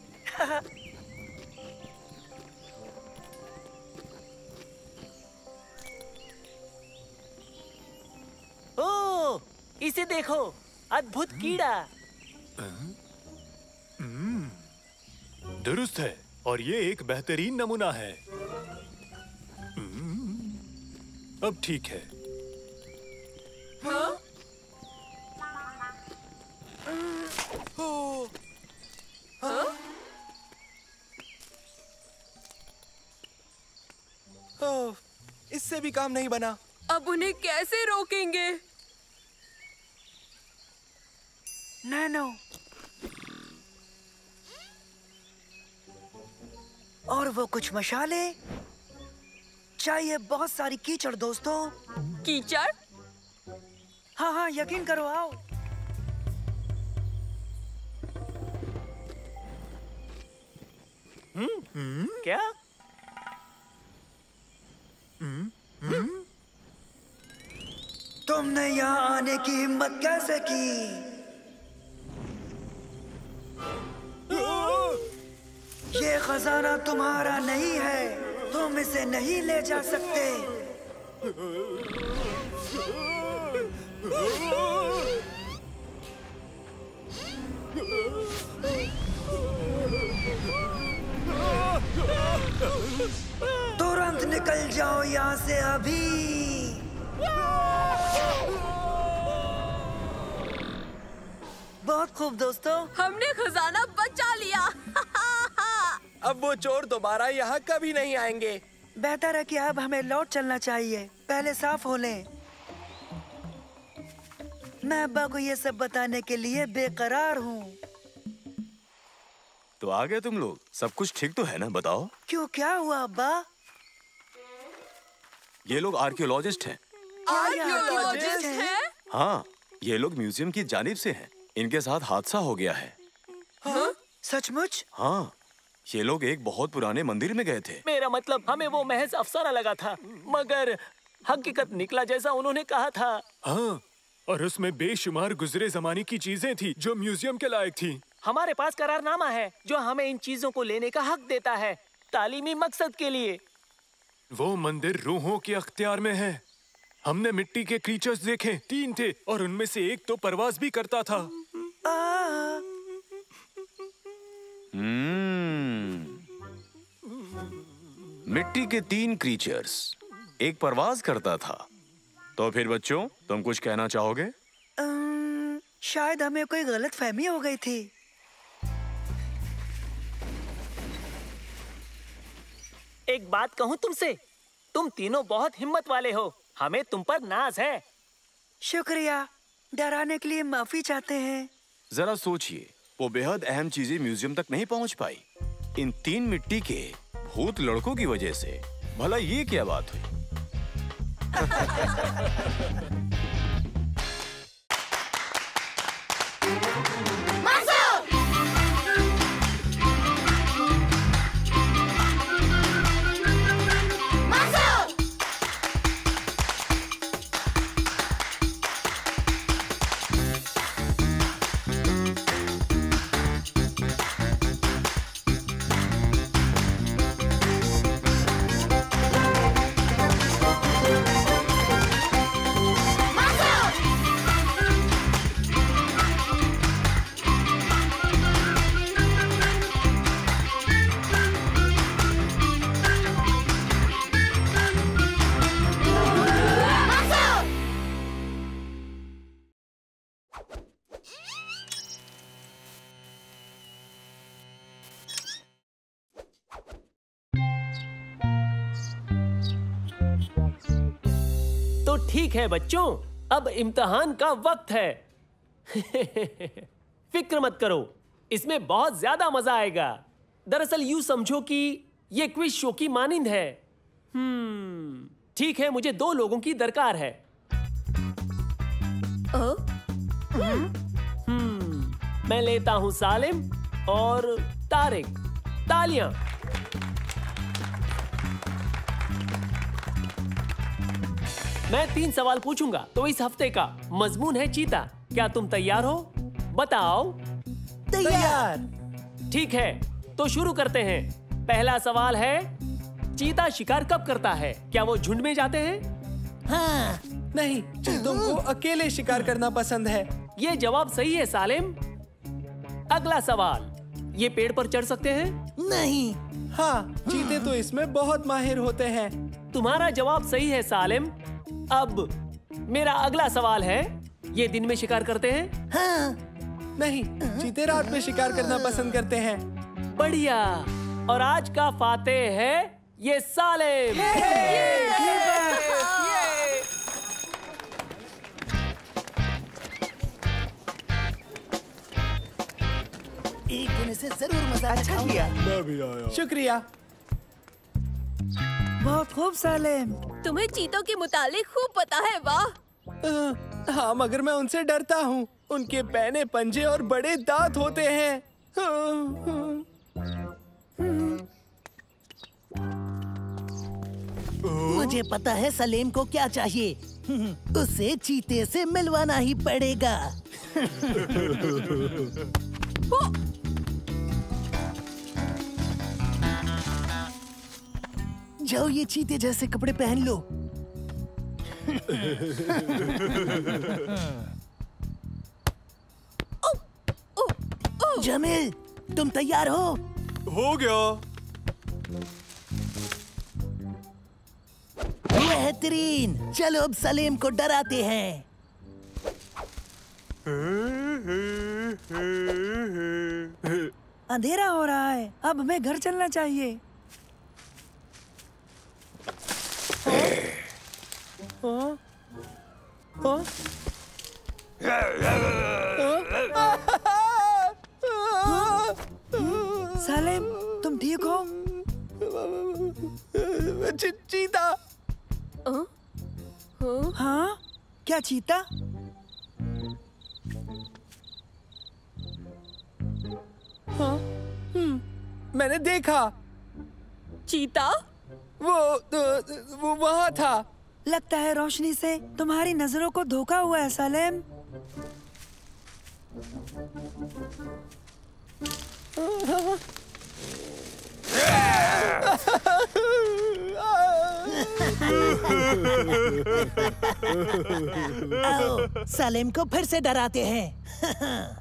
ओ, इसे देखो, अद्भुत कीड़ा। दुरुस्त है, और ये एक बेहतरीन नमूना है। अब ठीक है। हाँ? हाँ? इससे भी काम नहीं बना। अब उन्हें कैसे रोकेंगे? नैनो, और वो कुछ मशाले चाहिए, बहुत सारी कीचड़ दोस्तों। कीचड़? हाँ हाँ, यकीन करो, आओ। क्या? तुमने यहाँ आने की हिम्मत कैसे की? ये खजाना तुम्हारा नहीं है, तुम इसे नहीं ले जा सकते। तुरंत निकल जाओ यहाँ से अभी। बहुत खूब दोस्तों, हमने खजाना बचा लिया। अब वो चोर दोबारा यहाँ कभी नहीं आएंगे। बेहतर है कि अब हमें लौट चलना चाहिए, पहले साफ हो लें। मैं अब्बा को ये सब बताने के लिए बेकरार हूँ। तो आ गए तुम लोग, सब कुछ ठीक तो है ना? बताओ। क्यों, क्या हुआ अब्बा? ये लोग आर्कियोलॉजिस्ट हैं। आर्कियोलॉजिस्ट हैं? हाँ, ये लोग म्यूजियम की जानिब से हैं। इनके साथ हादसा हो गया है। हाँ? सचमुच? हाँ, ये लोग एक बहुत पुराने मंदिर में गए थे। मेरा मतलब, हमें वो महज अफसाना लगा था, मगर हकीकत निकला जैसा उन्होंने कहा था। हाँ, और उसमें बेशुमार गुजरे जमाने की चीजें थी जो म्यूजियम के लायक थी। हमारे पास करारनामा है जो हमें इन चीजों को लेने का हक देता है, तालीमी मकसद के लिए। वो मंदिर रूहों के अख्तियार में है। हमने मिट्टी के क्रीचर्स देखे, 3 थे और उनमें से एक तो परवाज भी करता था। मिट्टी के 3 क्रीचर्स, एक परवाज करता था। तो फिर बच्चों, तुम कुछ कहना चाहोगे? शायद हमें कोई गलतफहमी हो गई थी। एक बात कहूँ तुमसे, तुम तीनों बहुत हिम्मत वाले हो। हमें तुम पर नाज है। शुक्रिया, डराने के लिए माफी चाहते हैं। जरा सोचिए, वो बेहद अहम चीजें म्यूजियम तक नहीं पहुंच पाई इन 3 मिट्टी के भूत लड़कों की वजह से। भला ये क्या बात हुई? तो ठीक है बच्चों, अब इम्तिहान का वक्त है। फिक्र मत करो, इसमें बहुत ज्यादा मजा आएगा। दरअसल यूं समझो कि ये क्विज शो की मानिंद है। ठीक है, मुझे 2 लोगों की दरकार है। मैं लेता हूं सालिम और तारिक। तालियां। मैं 3 सवाल पूछूंगा, तो इस हफ्ते का मजमून है चीता। क्या तुम तैयार हो? बताओ। तैयार। ठीक है, तो शुरू करते हैं। पहला सवाल है, चीता शिकार कब करता है? क्या वो झुंड में जाते हैं? हाँ। नहीं, चीतों को अकेले शिकार करना पसंद है। ये जवाब सही है सालिम। अगला सवाल, ये पेड़ पर चढ़ सकते हैं? नहीं। हाँ, चीते तो इसमें बहुत माहिर होते हैं। तुम्हारा जवाब सही है सालिम। अब मेरा अगला सवाल है, ये दिन में शिकार करते हैं? हाँ। नहीं, चीते रात में शिकार करना पसंद करते हैं। बढ़िया। और आज का फातेह है ये सालिम। एक दिन से जरूर मजा अच्छा किया। मैं भी आया। शुक्रिया। बहुत खूब सालिम। तुम्हें चीतों के मुतालिक खूब पता है। वाह। हाँ, मगर मैं उनसे डरता हूँ। उनके पैने पंजे और बड़े दांत होते हैं। मुझे पता है सलेम को क्या चाहिए। उसे चीते से मिलवाना ही पड़ेगा। जाओ, ये चीते जैसे कपड़े पहन लो। जमील, तुम तैयार हो? हो गया। बेहतरीन। चलो अब सलेम को डराते हैं। अंधेरा हो रहा है, अब हमें घर चलना चाहिए। सालिम, तुम ठीक हो? चीता। हाँ, क्या चीता? हाँ, मैंने देखा। चीता? वो वहाँ था। लगता है रोशनी से तुम्हारी नजरों को धोखा हुआ है सालिम। आओ, सलीम को फिर से डराते हैं।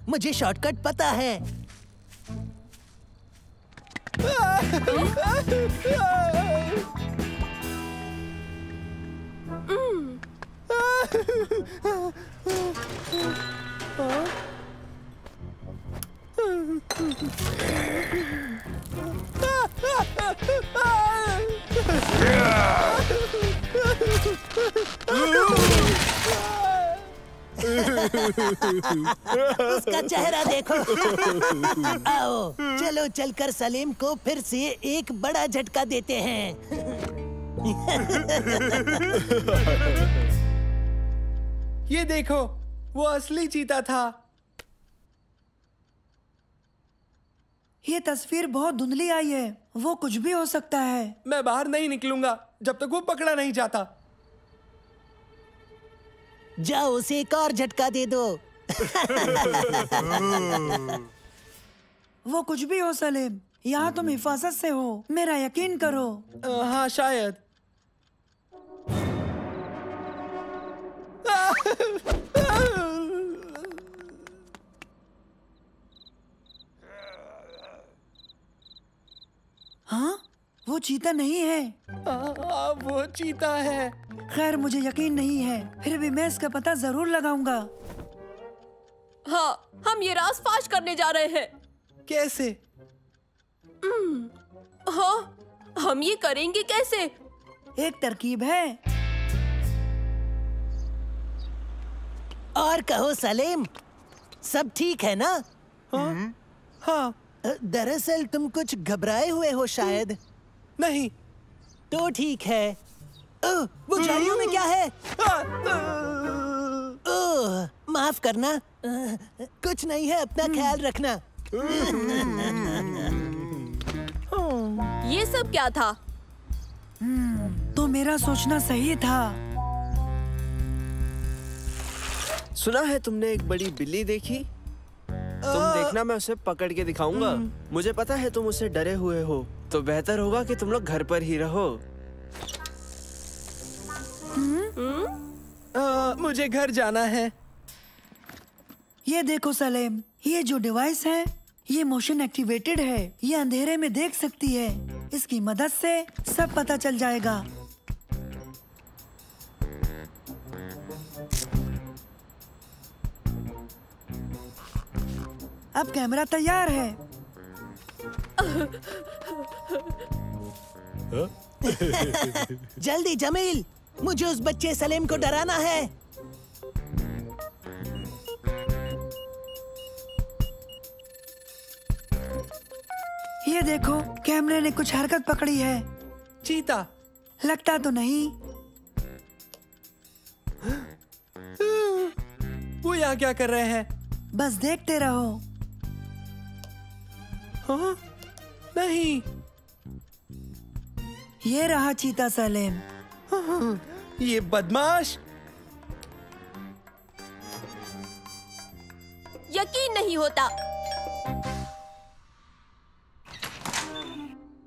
मुझे शॉर्टकट पता है। उसका चेहरा देखो। आओ, चलो चलकर सलीम को फिर से एक बड़ा झटका देते हैं। ये देखो, वो असली चीता था। ये तस्वीर बहुत धुंधली आई है, वो कुछ भी हो सकता है। मैं बाहर नहीं निकलूंगा जब तक वो पकड़ा नहीं जाता। जाओ, उसे एक और झटका दे दो। वो कुछ भी हो सलीम, यहाँ तुम हिफाजत से हो, मेरा यकीन करो। हाँ शायद। हाँ, वो चीता नहीं है। वो चीता है। खैर, मुझे यकीन नहीं है, फिर भी मैं इसका पता जरूर लगाऊंगा। हाँ, हम ये राज फाश करने जा रहे हैं। कैसे? हाँ, हम ये करेंगे कैसे? एक तरकीब है। और कहो सलीम, सब ठीक है ना? हाँ, हाँ। दरअसल तुम कुछ घबराए हुए हो शायद। नहीं। तो ठीक है। वो झाड़ियों में क्या है? ओह, माफ करना। कुछ नहीं है, अपना ख्याल रखना। ये सब क्या था? तो मेरा सोचना सही था। सुना है तुमने एक बड़ी बिल्ली देखी? तुम देखना, मैं उसे पकड़ के दिखाऊंगा। मुझे पता है तुम उससे डरे हुए हो, तो बेहतर होगा कि तुम लोग घर पर ही रहो। मुझे घर जाना है। ये देखो सलीम, ये जो डिवाइस है, ये मोशन एक्टिवेटेड है। ये अंधेरे में देख सकती है। इसकी मदद से सब पता चल जाएगा। अब कैमरा तैयार है। जल्दी जमील, मुझे उस बच्चे सलीम को डराना है। ये देखो, कैमरे ने कुछ हरकत पकड़ी है। चीता? लगता तो नहीं। वो यहाँ क्या कर रहे हैं? बस देखते रहो। हाँ? नहीं। ये रहा चीता सलीम। ये बदमाश। यकीन नहीं होता।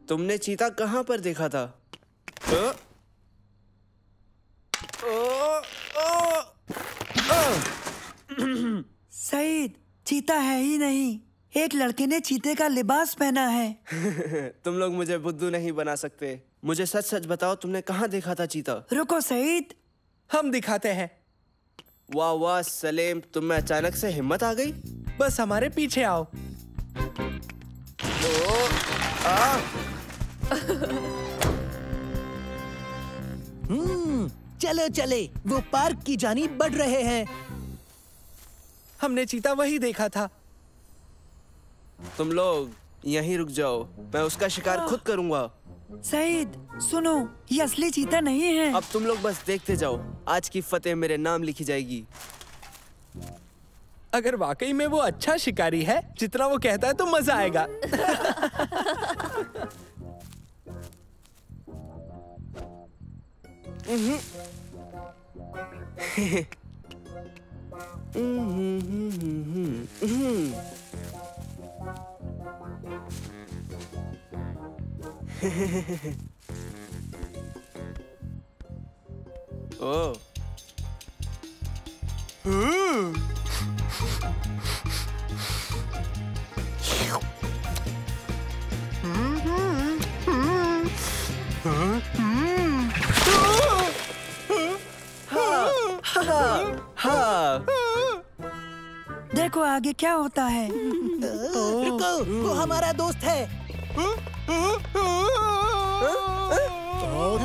तुमने चीता कहाँ पर देखा था? सईद, चीता है ही नहीं। एक लड़के ने चीते का लिबास पहना है। तुम लोग मुझे बुद्धू नहीं बना सकते। मुझे सच सच बताओ, तुमने कहाँ देखा था चीता? रुको सईद, हम दिखाते हैं। वाह वाह सलीम, तुम में अचानक से हिम्मत आ गई। बस हमारे पीछे आओ। चलो चले, वो पार्क की जानिब बढ़ रहे हैं। हमने चीता वही देखा था। तुम लोग यहीं रुक जाओ, मैं उसका शिकार खुद करूंगा। सईद सुनो, ये असली चीता नहीं है। अब तुम लोग बस देखते जाओ, आज की फतेह मेरे नाम लिखी जाएगी। अगर वाकई में वो अच्छा शिकारी है जितना वो कहता है तो मजा आएगा। ओह। हाँ। देखो आगे क्या होता है। रुको, वो हमारा दोस्त है।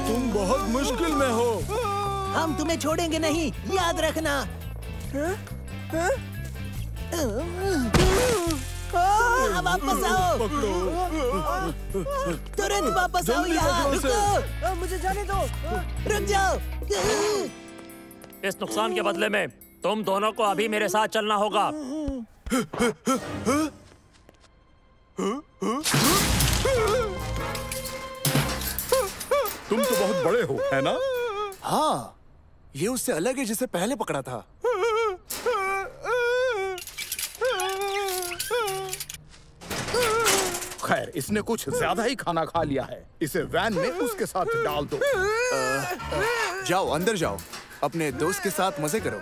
तुम बहुत मुश्किल में हो। हम तुम्हें छोड़ेंगे नहीं, याद रखना। वापस आओ। तुरंत वापस आओ यहाँ। रुको, मुझे जाने दो। रुक जाओ। इस नुकसान के बदले में तुम दोनों को अभी मेरे साथ चलना होगा। तुम तो बहुत बड़े हो, है ना? हाँ, ये उससे अलग है जिसे पहले पकड़ा था। खैर, इसने कुछ ज्यादा ही खाना खा लिया है। इसे वैन में उसके साथ डाल दो। जाओ, अंदर जाओ। अपने दोस्त के साथ मजे करो।